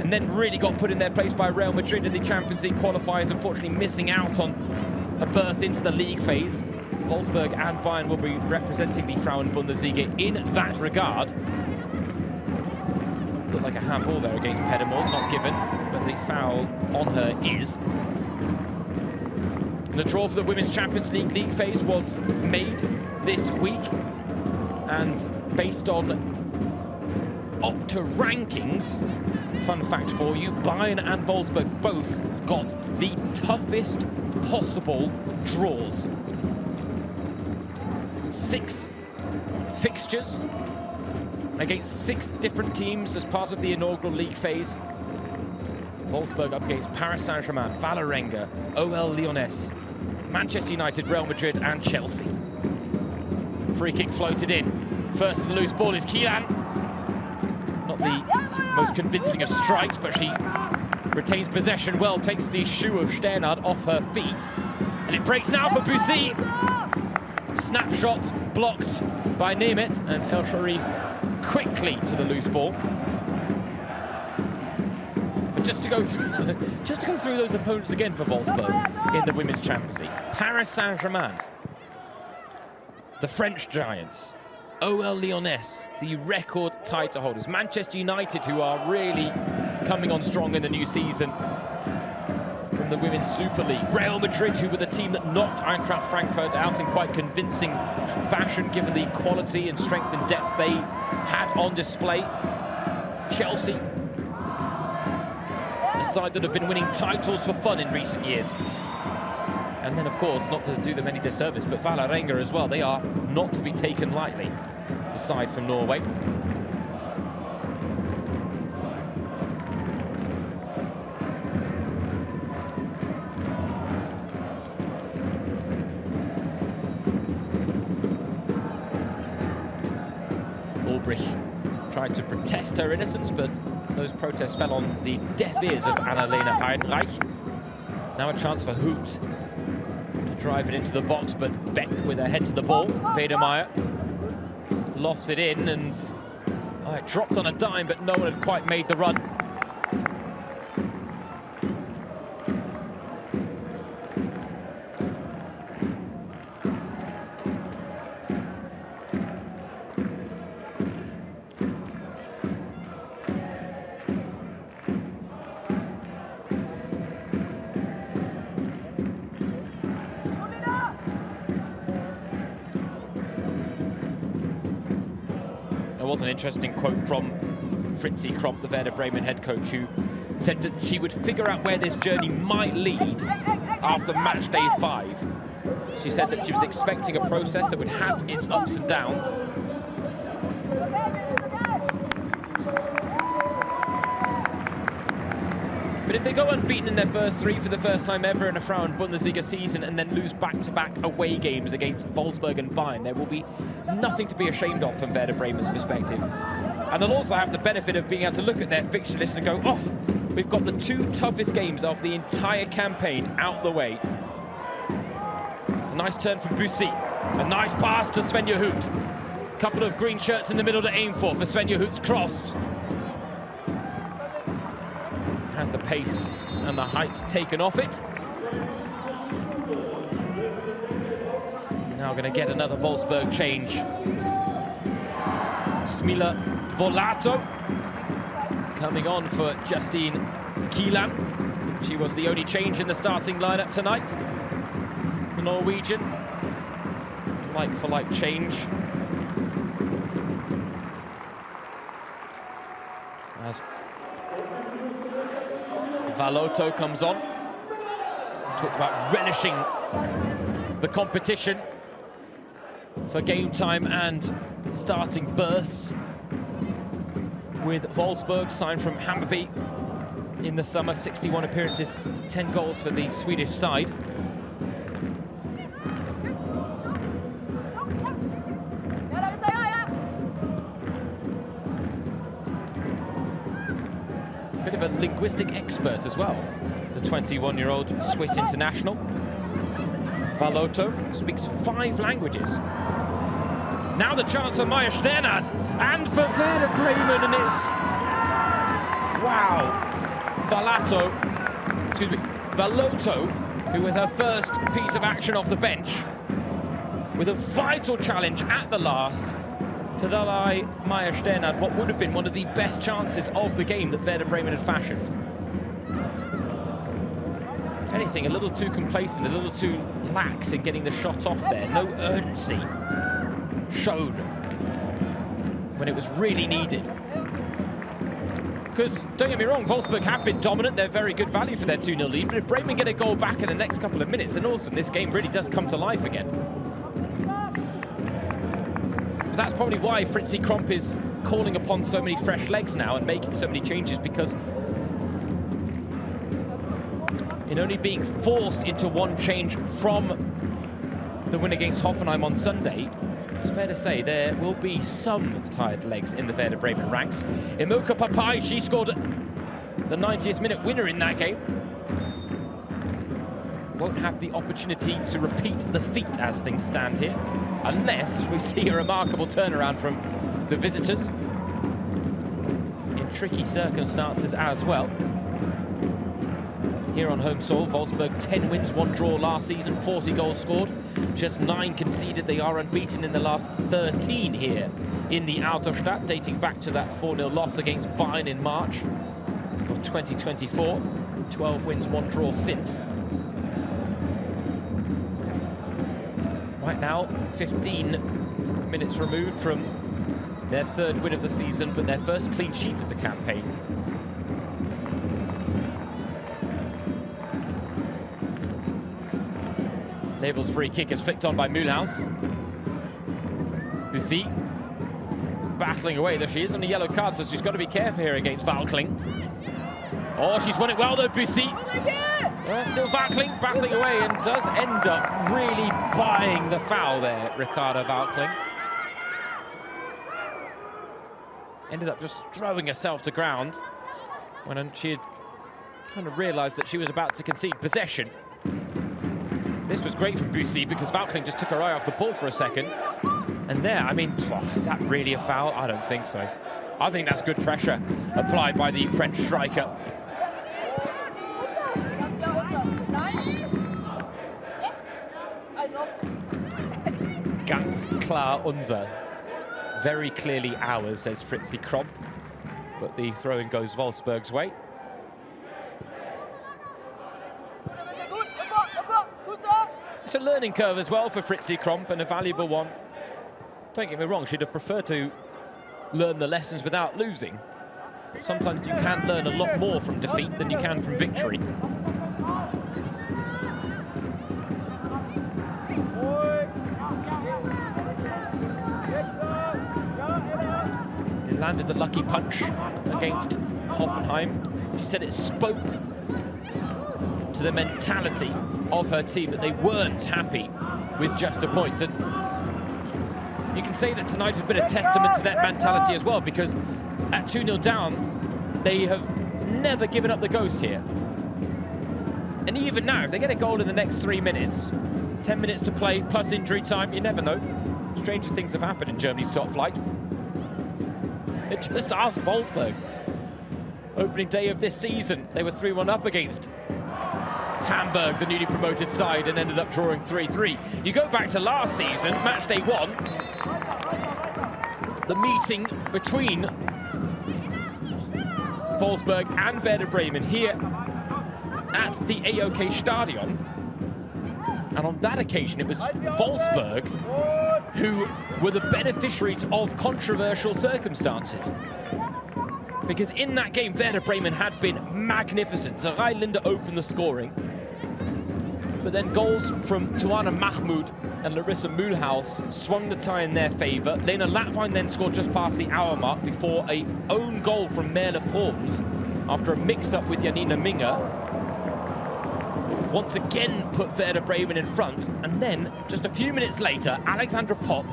[SPEAKER 2] and then really got put in their place by Real Madrid in the Champions League qualifiers, unfortunately missing out on a berth into the league phase. Wolfsburg and Bayern will be representing the Frauen-Bundesliga in that regard. Looked like a handball there against Pedamore, not given, but the foul on her is. The draw for the Women's Champions League phase was made this week, and based on Opta rankings, fun fact for you, Bayern and Wolfsburg both got the toughest possible draws. 6 fixtures against 6 different teams as part of the inaugural league phase. Wolfsburg up against Paris Saint-Germain, Vålerenga, OL Lyonnais, Manchester United, Real Madrid and Chelsea. Free kick floated in. First to the loose ball is Kylian. Not the most convincing of strikes, but she retains possession well, takes the shoe of Sternad off her feet. And it breaks now for Bussy. Snapshot blocked by Nemeth, and El Sharif quickly to the loose ball. But just to go through those opponents again for Wolfsburg in the Women's Champions League. Paris Saint-Germain, the French Giants, OL Lyonnais, the record title holders, Manchester United, who are really coming on strong in the new season from the Women's Super League, Real Madrid, who were the team that knocked Eintracht Frankfurt out in quite convincing fashion given the quality and strength and depth they had on display, Chelsea, a side that have been winning titles for fun in recent years. And then, of course, not to do them any disservice, but Vålerenga as well. They are not to be taken lightly, the side from Norway. Ulbrich tried to protest her innocence, but those protests fell on the deaf ears of Annalena Heinreich. Now a chance for Hoot. Drive it into the box, but Beck with her head to the ball. Wedemeyer lofts it in, and it dropped on a dime, but no one had quite made the run. There was an interesting quote from Fritzi Kromp, the Werder Bremen head coach, who said that she would figure out where this journey might lead after match day 5. She said that she was expecting a process that would have its ups and downs. But if they go unbeaten in their first 3 for the first time ever in a Frauen Bundesliga season and then lose back-to-back away games against Wolfsburg and Bayern, there will be nothing to be ashamed of from Werder Bremen's perspective. And they'll also have the benefit of being able to look at their fixture list and go, oh, we've got the 2 toughest games of the entire campaign out the way. It's a nice turn from Bussy. A nice pass to Svenja Hoot. Couple of green shirts in the middle to aim for Svenja Hoot's cross. Has the pace and the height taken off it. Now going to get another Wolfsburg change. Smila Volato coming on for Justine Kylian. She was the only change in the starting lineup tonight. The Norwegian, like-for-like change. As Volato comes on. Talked about relishing the competition for game time and starting berths with Wolfsburg, signed from Hammarby in the summer. 61 appearances, 10 goals for the Swedish side. Bit of a linguistic expert as well, the 21-year-old Swiss international. Volato speaks 5 languages. Now the chance for Maya Sternad and for Werder Bremen, and it's wow. Volato, who with her first piece of action off the bench, with a vital challenge at the last to deny Maya Sternad what would have been one of the best chances of the game that Werder Bremen had fashioned. If anything, a little too complacent, a little too lax in getting the shot off there. No urgency shown when it was really needed. because don't get me wrong, Wolfsburg have been dominant. They're very good value for their 2-0 lead. But if Bremen get a goal back in the next couple of minutes, then all of a sudden this game really does come to life again. But that's probably why Fritzi Kromp is calling upon so many fresh legs now and making so many changes, because in only being forced into one change from the win against Hoffenheim on Sunday, it's fair to say there will be some tired legs in the Werder Bremen ranks. Imoka Papai, she scored the 90th minute winner in that game. Won't have the opportunity to repeat the feat as things stand here, unless we see a remarkable turnaround from the visitors in tricky circumstances as well. Here on home soil, Wolfsburg 10 wins, 1 draw last season, 40 goals scored, just 9 conceded. They are unbeaten in the last 13 here in the Autostadt, dating back to that 4-0 loss against Bayern in March of 2024. 12 wins, 1 draw since. Right now, 15 minutes removed from their 3rd win of the season, but their first clean sheet of the campaign. Label's free kick is flicked on by Mühlhaus. Bussy battling away. There she is on a yellow card, so she's got to be careful here against Valkling. Oh, she's won it well though, Bussy. Still Valkling battling away and does end up really buying the foul there, Ricarda Valkling. Ended up just throwing herself to ground when she had kind of realised that she was about to concede possession. This was great for Bussy because Valkling just took her eye off the ball for a second. And there, I mean, is that really a foul? I don't think so. I think that's good pressure applied by the French striker. Ganz klar unser. Very clearly ours, says Fritzi Kromp. But the throw-in goes Wolfsburg's way. It's a learning curve as well for Fritzi Kromp, and a valuable one. Don't get me wrong, she'd have preferred to learn the lessons without losing. But sometimes you can learn a lot more from defeat than you can from victory. He landed the lucky punch against Hoffenheim. She said it spoke to the mentality of her team that they weren't happy with just a point. And you can say that tonight has been a testament to that mentality as well, because at 2-0 down, they have never given up the ghost here. And even now, if they get a goal in the next 3 minutes, 10 minutes to play plus injury time, you never know. Stranger things have happened in Germany's top flight. Just ask Wolfsburg. Opening day of this season, they were 3-1 up against Hamburg, the newly promoted side, and ended up drawing 3-3. You go back to last season, match day 1, the meeting between Wolfsburg and Werder Bremen here at the AOK Stadion. And on that occasion, it was Wolfsburg who were the beneficiaries of controversial circumstances. Because in that game, Werder Bremen had been magnificent. Sarai Linde opened the scoring. But then goals from Tuana Mahmoud and Larissa Mühlhaus swung the tie in their favour. Lena Latvine then scored just past the hour mark before a own goal from Merle Forms after a mix-up with Janina Minge once again put Werder Bremen in front. And then, just a few minutes later, Alexandra Popp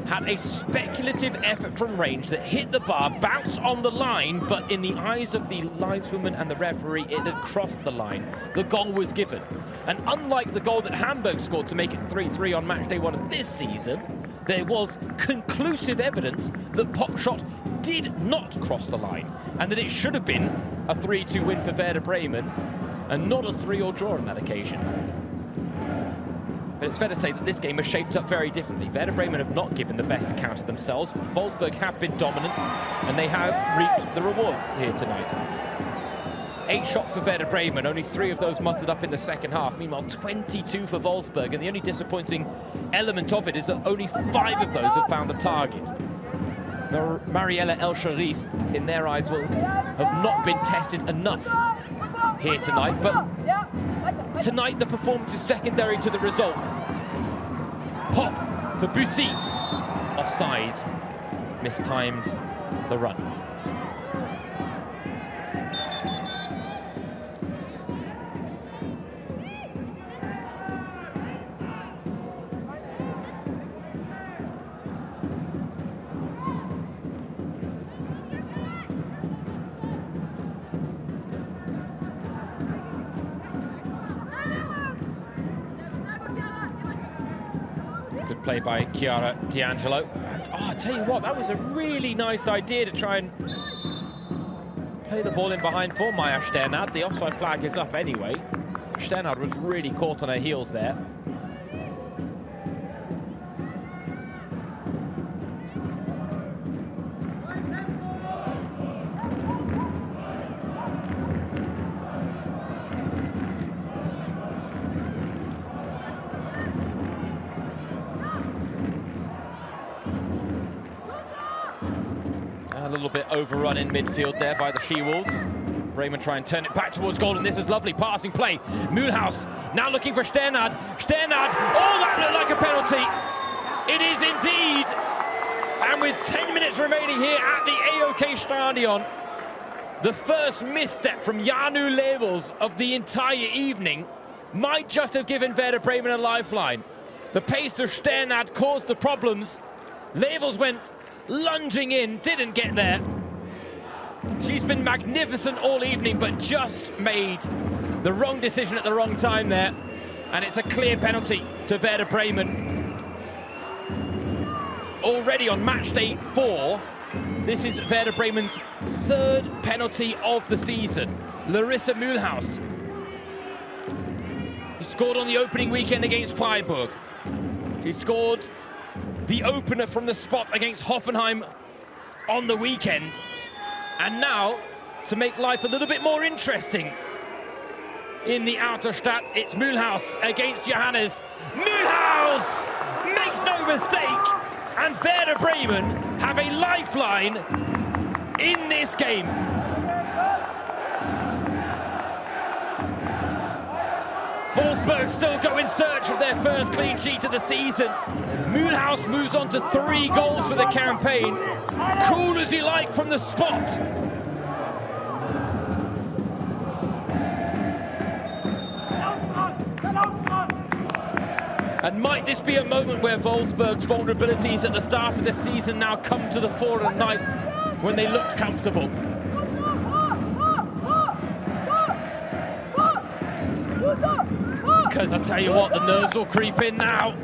[SPEAKER 2] had a speculative effort from range that hit the bar, bounced on the line, but in the eyes of the lineswoman and the referee, it had crossed the line. The goal was given. And unlike the goal that Hamburg scored to make it 3-3 on match day 1 of this season, there was conclusive evidence that Popp shot did not cross the line, and that it should have been a 3-2 win for Werder Bremen, and not a 3-3 draw on that occasion. But it's fair to say that this game has shaped up very differently. Werder Bremen have not given the best account of themselves. Wolfsburg have been dominant, and they have reaped the rewards here tonight. 8 shots for Werder Bremen, only 3 of those mustered up in the second half. Meanwhile, 22 for Wolfsburg, and the only disappointing element of it is that only 5 of those have found the target. Mariella El Sharif, in their eyes, will have not been tested enough here tonight. But tonight, the performance is secondary to the result. Pop for Bussy. Offside. Mistimed the run. Good play by Chiara D'Angelo. And I tell you what, that was a really nice idea to try and play the ball in behind for Maya Sternad. The offside flag is up anyway. Sternad was really caught on her heels there. A little bit overrun in midfield there by the She-Wolves. Bremen try and turn it back towards goal, and this is lovely passing play. Mühlhaus now looking for Sternad. Sternad, oh, that looked like a penalty. It is indeed. And with 10 minutes remaining here at the AOK Stadion, the first misstep from Janu Levels of the entire evening might just have given Werder Bremen a lifeline. The pace of Sternad caused the problems. Levels went lunging in, didn't get there. She's been magnificent all evening, but just made the wrong decision at the wrong time there. And it's a clear penalty to Werder Bremen. Already on match day 4, this is Werder Bremen's 3rd penalty of the season. Larissa Mühlhaus. She scored on the opening weekend against Freiburg. She scored the opener from the spot against Hoffenheim on the weekend. And now, to make life a little bit more interesting in the Outerstadt, it's Mühlhaus against Johannes. Mühlhaus makes no mistake, and Werder Bremen have a lifeline in this game. Wolfsburg still go in search of their first clean sheet of the season. Mühlhaus moves on to 3 goals for the campaign. Cool as you like from the spot. And might this be a moment where Wolfsburg's vulnerabilities at the start of the season now come to the fore at night when they looked comfortable? Because I tell you what, the nerves will creep in now.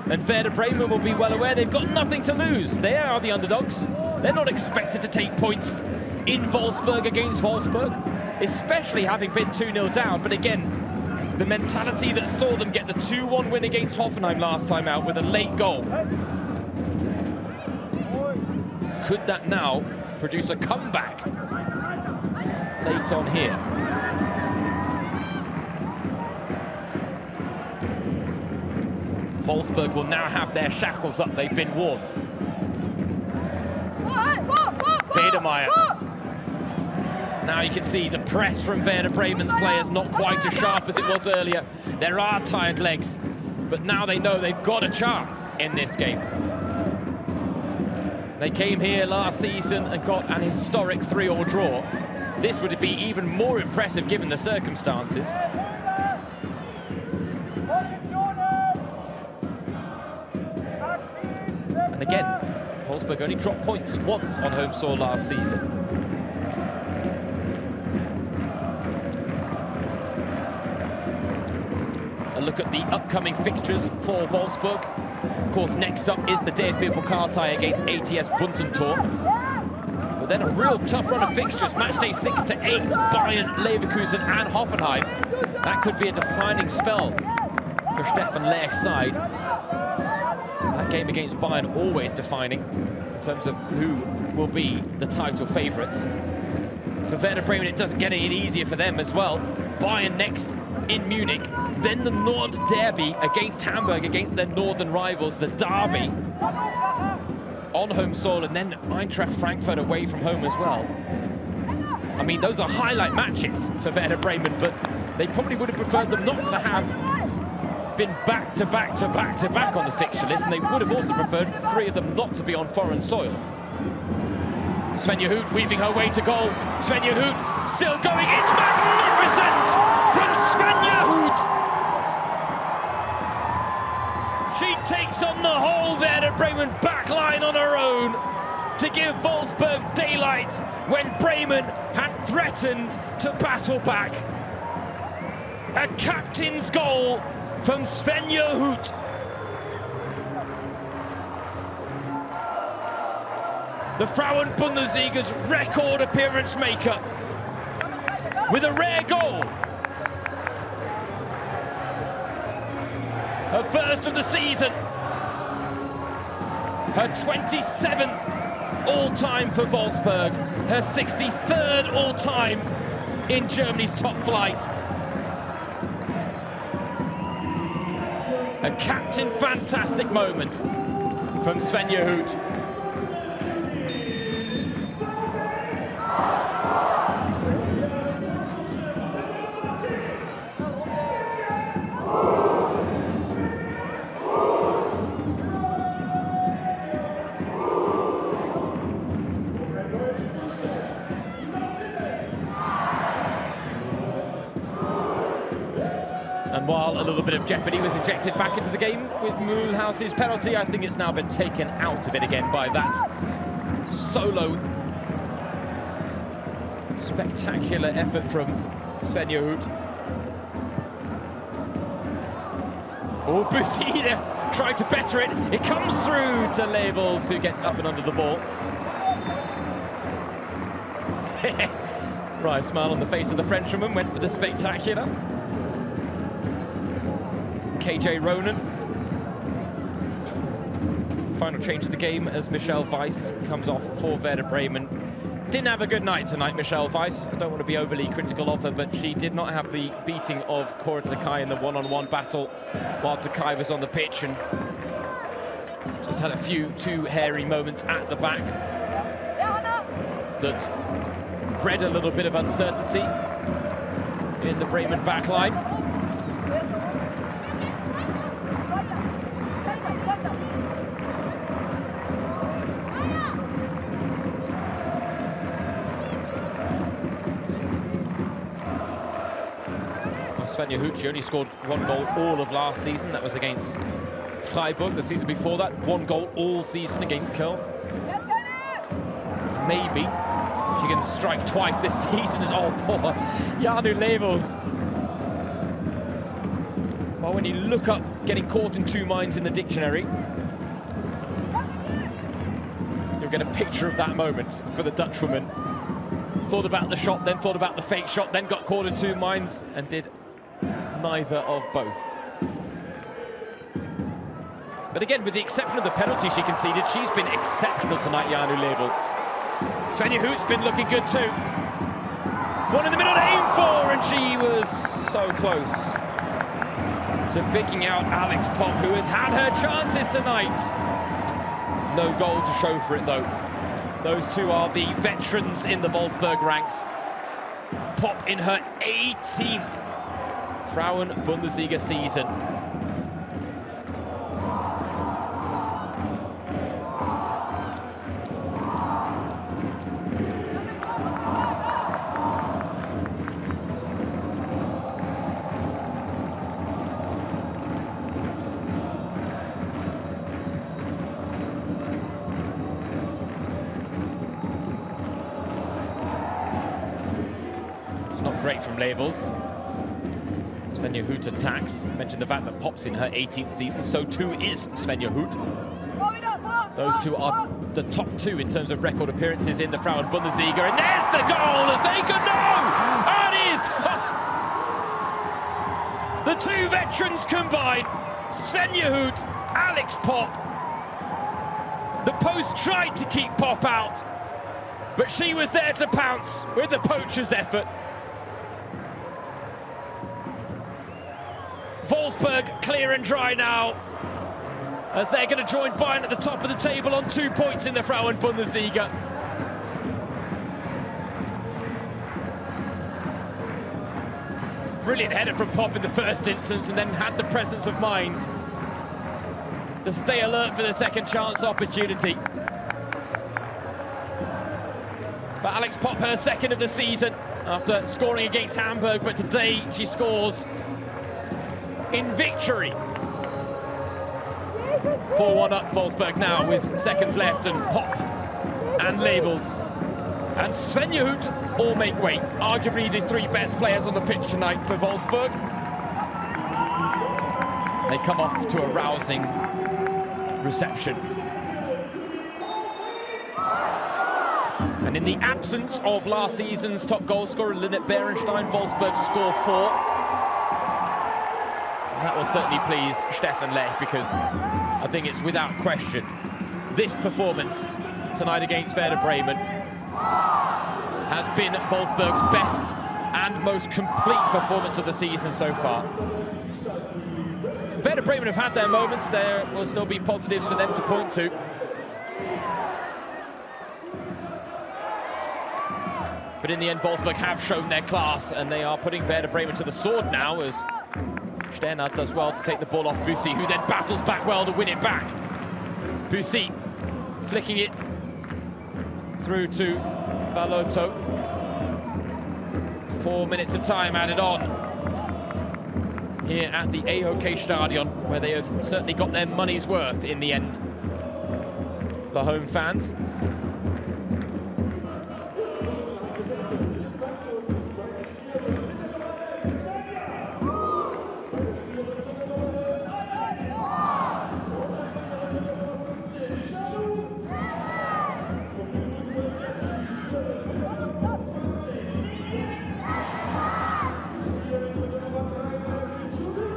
[SPEAKER 2] And Werder Bremen will be well aware they've got nothing to lose. They are the underdogs. They're not expected to take points in Wolfsburg against Wolfsburg, especially having been 2-0 down. But again, the mentality that saw them get the 2-1 win against Hoffenheim last time out with a late goal. Could that now produce a comeback late on here? Wolfsburg will now have their shackles up. They've been warned. Federmeyer. Now you can see the press from Werder Bremen's players not quite as sharp as it was earlier. There are tired legs, but now they know they've got a chance in this game. They came here last season and got an historic 3-3 draw. This would be even more impressive given the circumstances. And again, Wolfsburg only dropped points once on home soil last season. A look at the upcoming fixtures for Wolfsburg. Of course, next up is the DFB Pokal tie against ATS Buntentor. But then a real tough run of fixtures. Matchday 6 to 8, Bayern, Leverkusen and Hoffenheim. That could be a defining spell for Stefan Lech's side. That game against Bayern always defining in terms of who will be the title favourites. For Werder Bremen, it doesn't get any easier for them as well. Bayern next in Munich, then the Nord Derby against Hamburg, against their northern rivals, the Derby on home soil, and then Eintracht Frankfurt away from home as well. I mean, those are highlight matches for Werder Bremen, but they probably would have preferred them not to have been back to back to back to back on the fixture list, and they would have also preferred 3 of them not to be on foreign soil. Svenja Hoot weaving her way to goal. Svenja Hoot still going. It's magnificent from Svenja Hoot. She takes on the whole Werder Bremen backline on her own to give Wolfsburg daylight when Bremen had threatened to battle back. A captain's goal from Svenja Hoot. The Frauen Bundesliga's record appearance maker with a rare goal. Her first of the season. Her 27th all-time for Wolfsburg. Her 63rd all-time in Germany's top flight. A captain fantastic moment from Svenja Hoot. And while a little bit of jeopardy was injected back into the game with Mühlhaus's penalty, I think it's now been taken out of it again by that solo spectacular effort from Svenja Hoot. Oh, Bussy there trying to better it. It comes through to Levels, who gets up and under the ball. Right, smile on the face of the Frenchwoman, went for the spectacular. KJ Ronan. Final change of the game as Michelle Weiss comes off for Werder Bremen. Didn't have a good night tonight, Michelle Weiss. I don't want to be overly critical of her, but she did not have the beating of Cora Takai in the one-on-one battle while Takai was on the pitch, and just had a few too hairy moments at the back that bred a little bit of uncertainty in the Bremen backline. Svenja Hoot, she only scored 1 goal all of last season. That was against Freiburg. The season before that, 1 goal all season against Köln. Maybe she can strike twice this season. Oh, poor Janu Levels. Well, when you look up getting caught in 2 minds in the dictionary, you'll get a picture of that moment for the Dutch woman. Thought about the shot, then thought about the fake shot, then got caught in 2 minds and did neither of both. But again, with the exception of the penalty she conceded, she's been exceptional tonight, Janu Levels. Svenja Hoot's been looking good too. One in the middle to aim for, and she was so close to picking out Alex Pop, who has had her chances tonight. No goal to show for it though. Those two are the veterans in the Wolfsburg ranks. Pop in her 18th Frauen Bundesliga season. It's not great from Levels. Svenja Hoot attacks. Mentioned the fact that Pop's in her 18th season, so too is Svenja Hoot. Those two are the top 2 in terms of record appearances in the Frauen Bundesliga, and there's the goal as they could know! And it is! The 2 veterans combined, Svenja Hoot, Alex Pop. The post tried to keep Pop out, but she was there to pounce with the poacher's effort. Wolfsburg clear and dry now as they're going to join Bayern at the top of the table on 2 points in the Frauen Bundesliga. Brilliant header from Pop in the first instance, and then had the presence of mind to stay alert for the second chance opportunity. For Alex Pop, her second of the season after scoring against Hamburg, but today she scores in victory. 4-1 up Wolfsburg now with seconds left, and Pop and Labels and Sven Yehut all make way. Arguably the 3 best players on the pitch tonight for Wolfsburg. They come off to a rousing reception. And in the absence of last season's top goal scorer Linnet Berenstein, Wolfsburg score 4. And that will certainly please Stefan Lech, because I think it's without question this performance tonight against Werder Bremen has been Wolfsburg's best and most complete performance of the season so far. Werder Bremen have had their moments. There will still be positives for them to point to. But in the end, Wolfsburg have shown their class, and they are putting Werder Bremen to the sword now, as Sternad does well to take the ball off Bussi, who then battles back well to win it back. Bussi flicking it through to Valoto. 4 minutes of time added on here at the AOK Stadion, where they have certainly got their money's worth in the end, the home fans.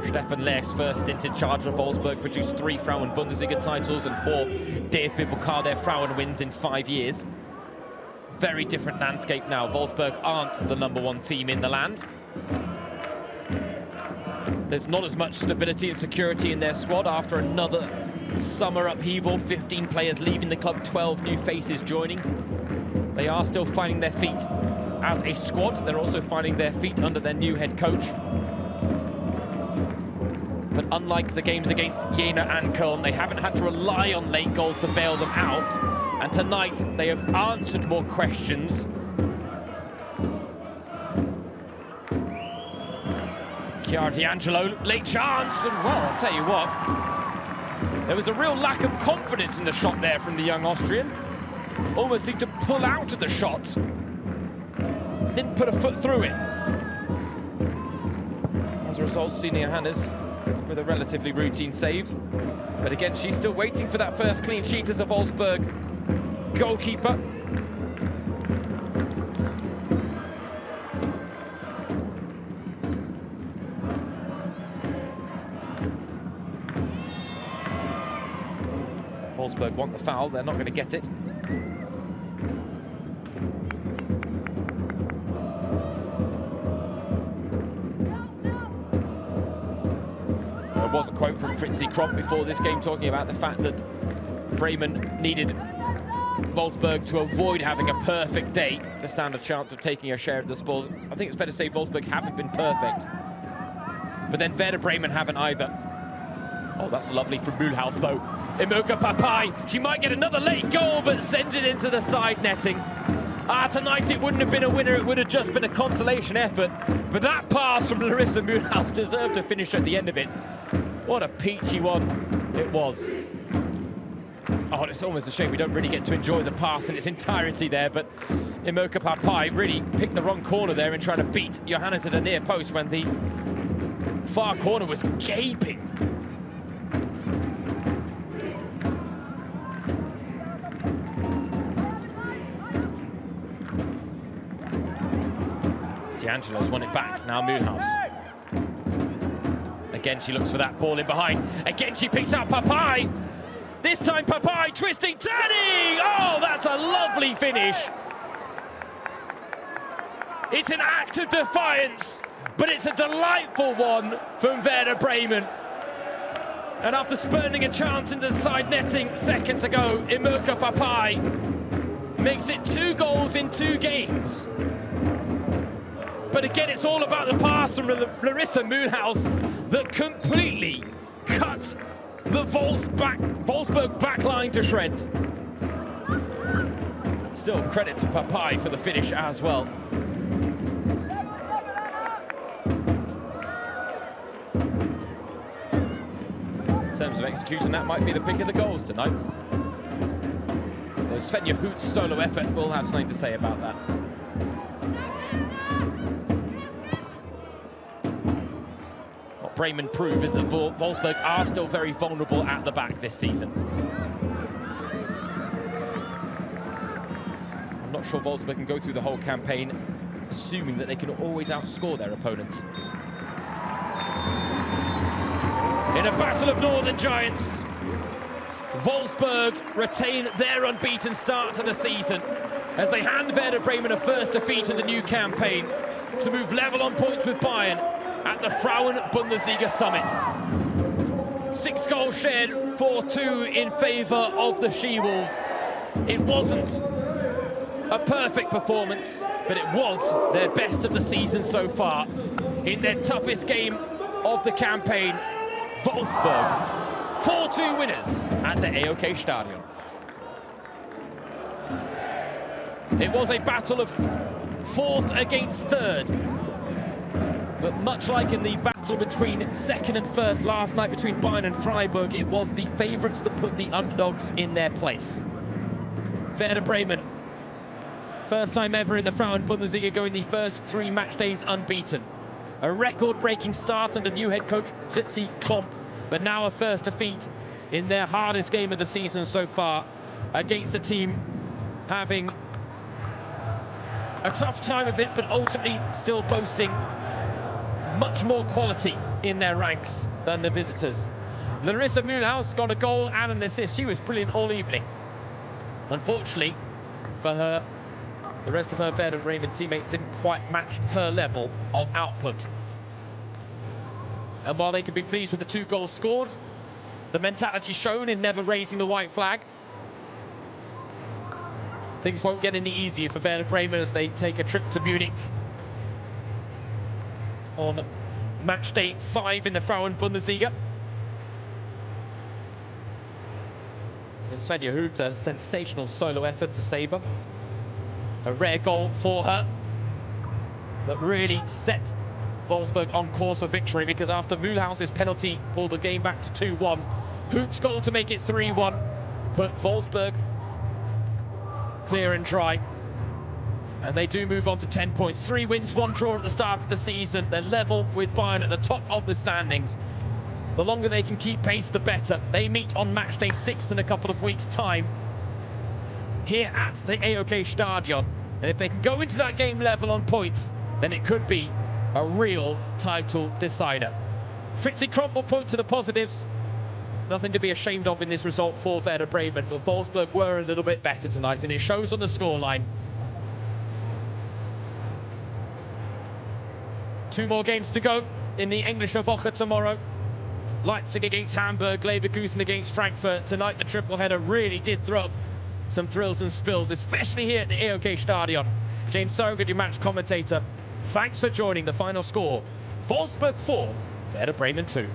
[SPEAKER 2] Stefan Lech's first stint in charge of Wolfsburg produced 3 Frauen Bundesliga titles and 4 DFB Pokal der Frauen wins in 5 years. Very different landscape now. Wolfsburg aren't the #1 team in the land. There's not as much stability and security in their squad after another summer upheaval. 15 players leaving the club, 12 new faces joining. They are still finding their feet as a squad. They're also finding their feet under their new head coach. But unlike the games against Jena and Köln, they haven't had to rely on late goals to bail them out. And tonight, they have answered more questions. Chiara D'Angelo, late chance, and well, I'll tell you what, there was a real lack of confidence in the shot there from the young Austrian. Almost seemed to pull out of the shot. Didn't put a foot through it. As a result, Stine Johannes with a relatively routine save. But again, she's still waiting for that first clean sheet as a Wolfsburg goalkeeper. Wolfsburg want the foul, they're not going to get it. There was a quote from Fritzi Kronk before this game talking about the fact that Bremen needed Wolfsburg to avoid having a perfect day to stand a chance of taking a share of the spoils. I think it's fair to say Wolfsburg haven't been perfect, but then Werder Bremen haven't either. Oh, that's lovely from Mühlhaus though. Imoka Papai, she might get another late goal, but sends it into the side netting. Tonight it wouldn't have been a winner, it would have just been a consolation effort. But that pass from Larissa Mühlhaus deserved to finish at the end of it. What a peachy one it was. Oh, it's almost a shame we don't really get to enjoy the pass in its entirety there, but Imoka Papai really picked the wrong corner there in trying to beat Johannes at a near post when the far corner was gaping. D'Angelo's won it back, now Mühlhaus. Again, she looks for that ball in behind. Again, she picks out Papai. This time Papai twisting, turning! Oh, that's a lovely finish. It's an act of defiance, but it's a delightful one from Werder Bremen. And after spurning a chance into the side netting seconds ago, Imirka Papai makes it 2 goals in 2 games. But again, it's all about the pass from Larissa Mühlhaus that completely cut the Wolfsburg backline to shreds. Still credit to Papai for the finish as well. In terms of execution, that might be the pick of the goals tonight. Though Svenja Hoot's solo effort will have something to say about that. What Bremen prove is that Wolfsburg are still very vulnerable at the back this season. I'm not sure Wolfsburg can go through the whole campaign assuming that they can always outscore their opponents. In a battle of Northern Giants, Wolfsburg retain their unbeaten start to the season as they hand Werder Bremen a first defeat in the new campaign to move level on points with Bayern at the Frauen Bundesliga summit. 6 goals shared, 4-2 in favour of the She-Wolves. It wasn't a perfect performance, but it was their best of the season so far. In their toughest game of the campaign, Wolfsburg, 4-2 winners at the AOK Stadion. It was a battle of 4th against 3rd. But much like in the battle between 2nd and 1st last night between Bayern and Freiburg, it was the favourites that put the underdogs in their place. Werder Bremen, first time ever in the Frauen Bundesliga, going the first 3 match days unbeaten. A record-breaking start under new head coach Fritzi Klomp, but now a first defeat in their hardest game of the season so far against a team having a tough time of it, but ultimately still boasting much more quality in their ranks than the visitors. Larissa Mühlhaus got a goal and an assist. She was brilliant all evening. Unfortunately for her, the rest of her Werder Bremen teammates didn't quite match her level of output. And while they can be pleased with the 2 goals scored, the mentality shown in never raising the white flag, things won't get any easier for Werder Bremen as they take a trip to Munich on match day 5 in the Frauen Bundesliga. Svenja Hoot, a sensational solo effort to save her. A rare goal for her that really set Wolfsburg on course for victory, because after Mühlhaus's penalty pulled the game back to 2-1, Hoot's goal to make it 3-1 put Wolfsburg clear and dry. And they do move on to 10 points. 3 wins, 1 draw at the start of the season. They're level with Bayern at the top of the standings. The longer they can keep pace, the better. They meet on match day 6 in a couple of weeks' time here at the AOK Stadion. And if they can go into that game level on points, then it could be a real title decider. Fritzi Klomp will point to the positives. Nothing to be ashamed of in this result for Werder Bremen, but Wolfsburg were a little bit better tonight, and it shows on the scoreline. 2 more games to go in the Englische Woche tomorrow. Leipzig against Hamburg, Leverkusen against Frankfurt. Tonight the triple header really did throw up some thrills and spills, especially here at the AOK Stadion. James Surrogate, your match commentator. Thanks for joining. The final score, Wolfsburg 4, Werder Bremen 2.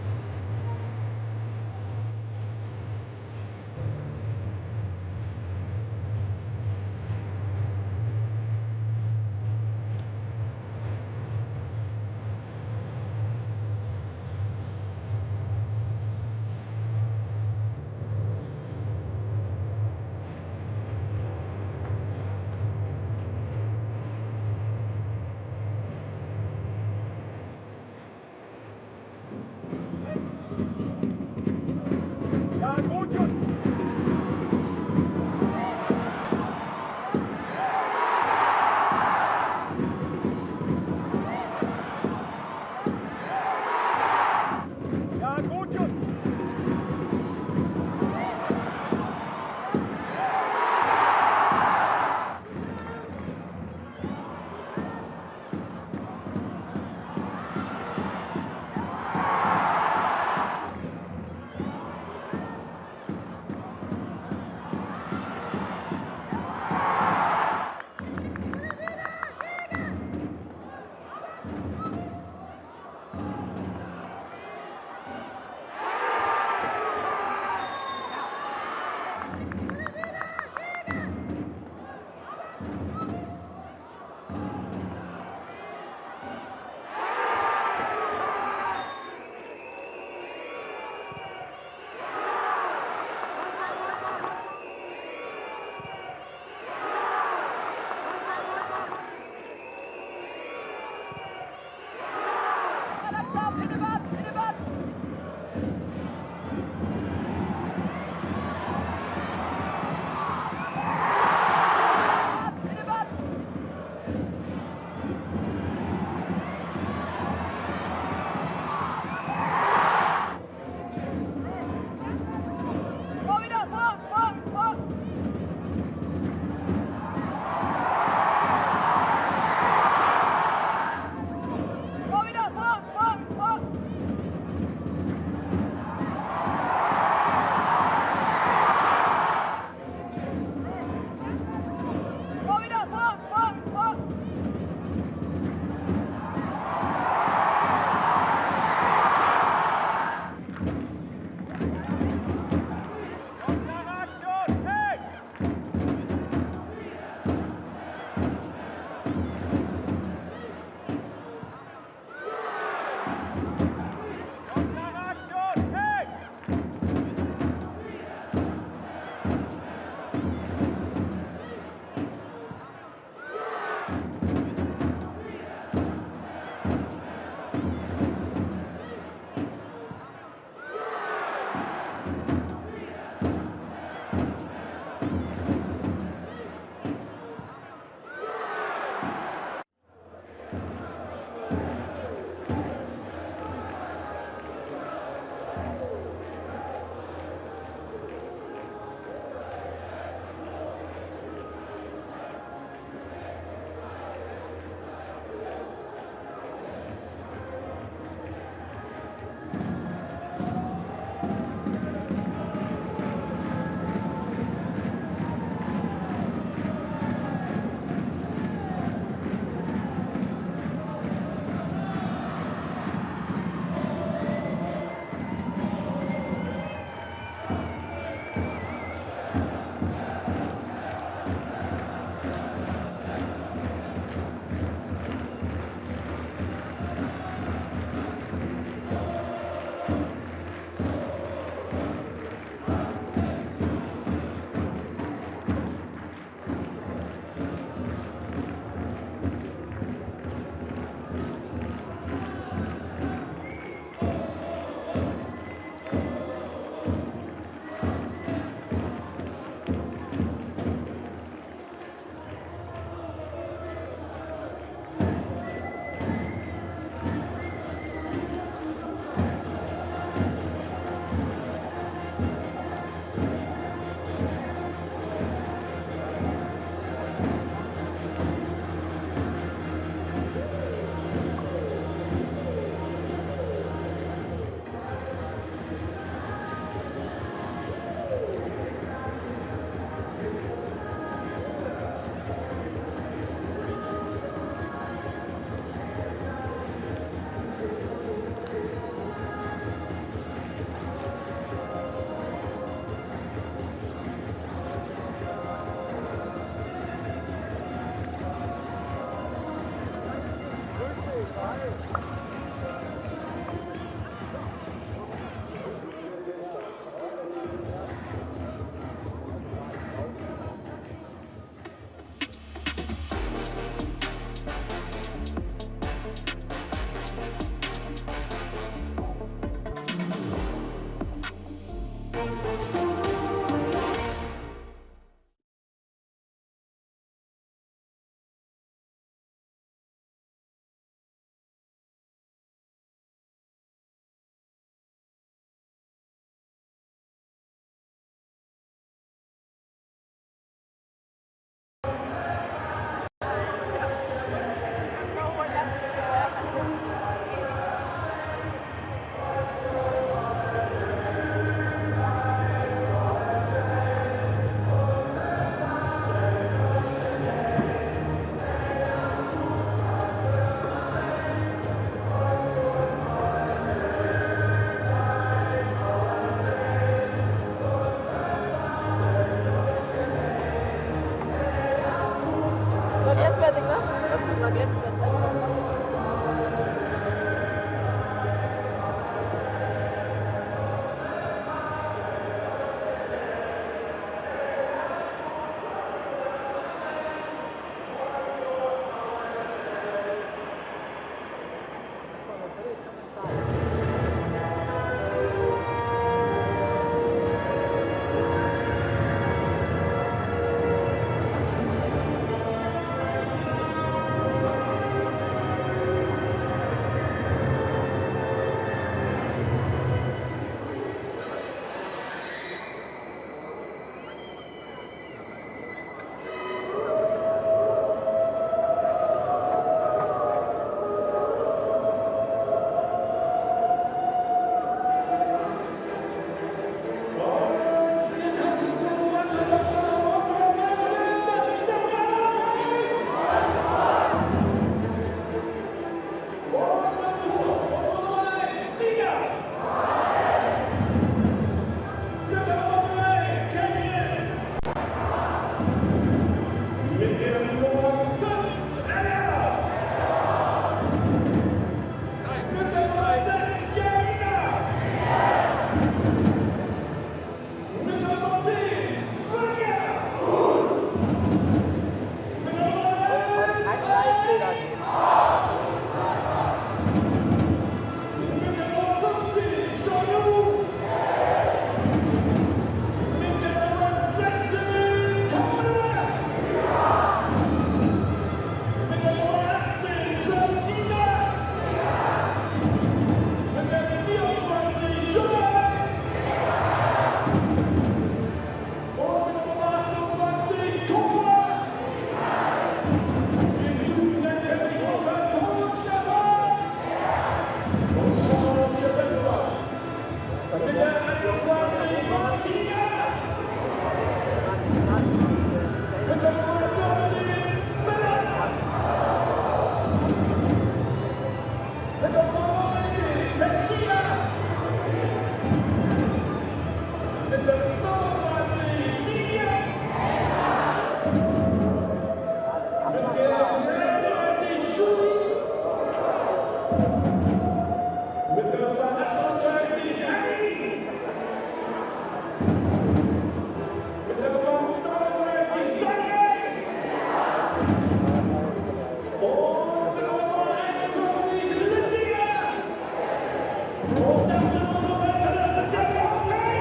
[SPEAKER 1] Und das sind unsere Wälder, das ist der VfL!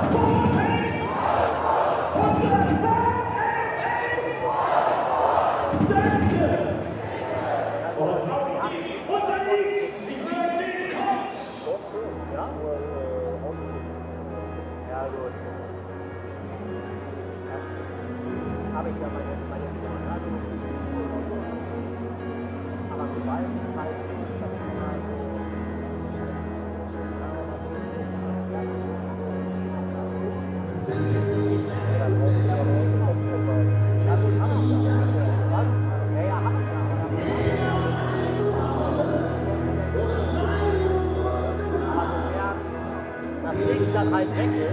[SPEAKER 1] VfL! Und der VfL! Danke! Und auf geht's! Und dann geht's! Ich will euch sehen, kommt!
[SPEAKER 3] Ja, ja, gut. Habe ich ja meine Firma. Aber mit beiden Seiten ist das immer so. Das links dann halt weg ist.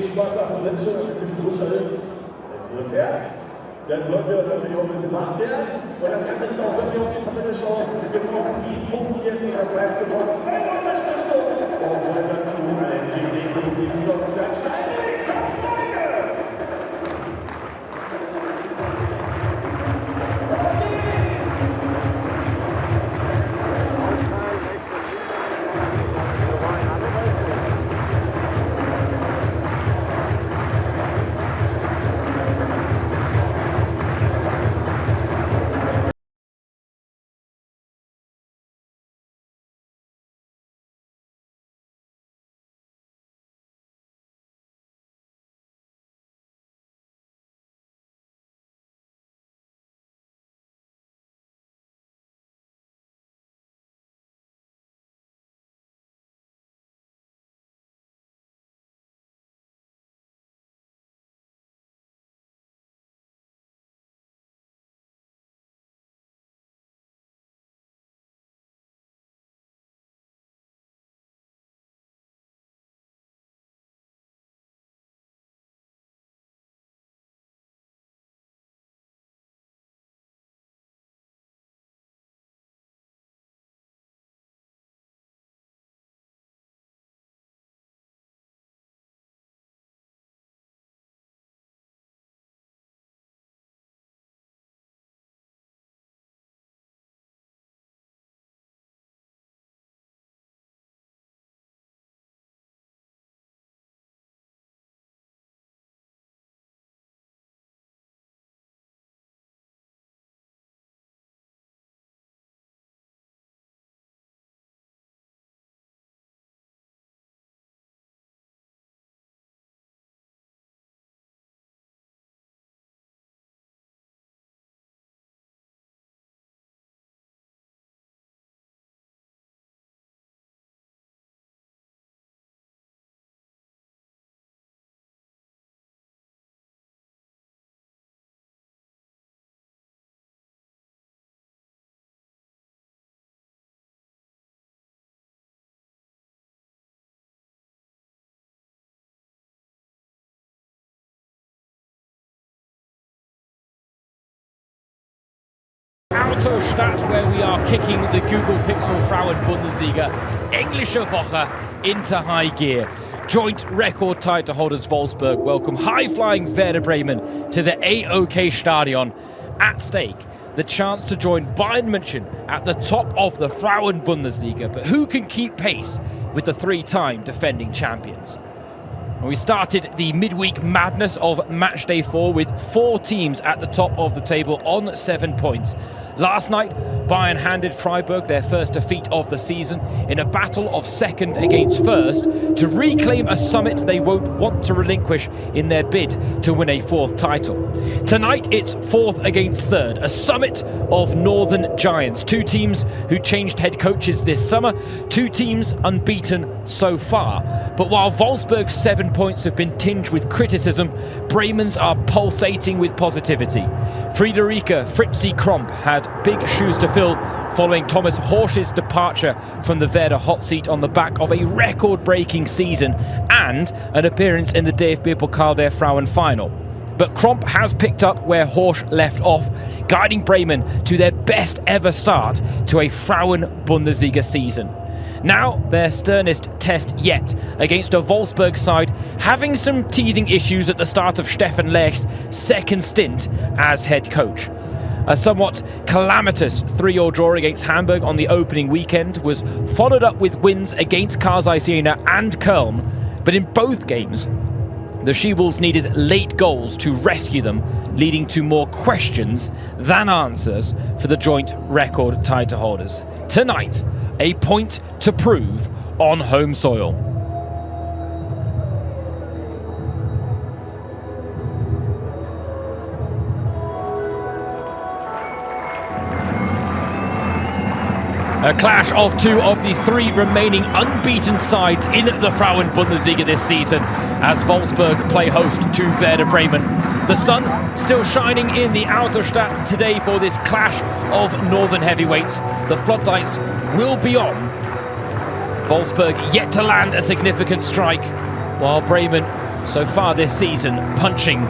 [SPEAKER 1] Spaß macht, wenn es schon ein bisschen frischer ist. Es wird erst. Dann sollten wir natürlich auch ein bisschen wach werden. Und das Ganze ist auch, wenn wir auf die Tabelle schauen, wir brauchen die Punkt jetzt und das Live bekommen. Meine Unterstützung! Und wollen dazu einen Sieg auf der Steine.
[SPEAKER 2] Autostadt, where we are kicking the Google Pixel Frauen Bundesliga. Englische Woche into high gear. Joint record title holders Wolfsburg welcome high-flying Werder Bremen to the AOK Stadion. At stake, the chance to join Bayern München at the top of the Frauen Bundesliga. But who can keep pace with the three-time defending champions? We started the midweek madness of match day 4 with 4 teams at the top of the table on 7 points. Last night, Bayern handed Freiburg their first defeat of the season in a battle of second against first to reclaim a summit they won't want to relinquish in their bid to win a 4th title. Tonight, it's 4th against 3rd, a summit of northern giants. 2 teams who changed head coaches this summer, 2 teams unbeaten so far. But while Wolfsburg's 7 points have been tinged with criticism, Bremen's are pulsating with positivity. Friederike Fritzi Kromp had big shoes to fill following Thomas Horsch's departure from the Werder hot seat on the back of a record-breaking season and an appearance in the DFB Pokal der Frauen final. But Kromp has picked up where Horsch left off, guiding Bremen to their best ever start to a Frauen Bundesliga season. Now their sternest test yet against a Wolfsburg side having some teething issues at the start of Stefan Lech's second stint as head coach. A somewhat calamitous 3-3 draw against Hamburg on the opening weekend was followed up with wins against Karl Zeiss Jena and Köln, but in both games the She-Wolves needed late goals to rescue them, leading to more questions than answers for the joint record title holders. Tonight, a point to prove on home soil. A clash of 2 of the 3 remaining unbeaten sides in the Frauen Bundesliga this season as Wolfsburg play host to Werder Bremen. The sun still shining in the Autostadt today for this clash of northern heavyweights. The floodlights will be on. Wolfsburg yet to land a significant strike, while Bremen so far this season punching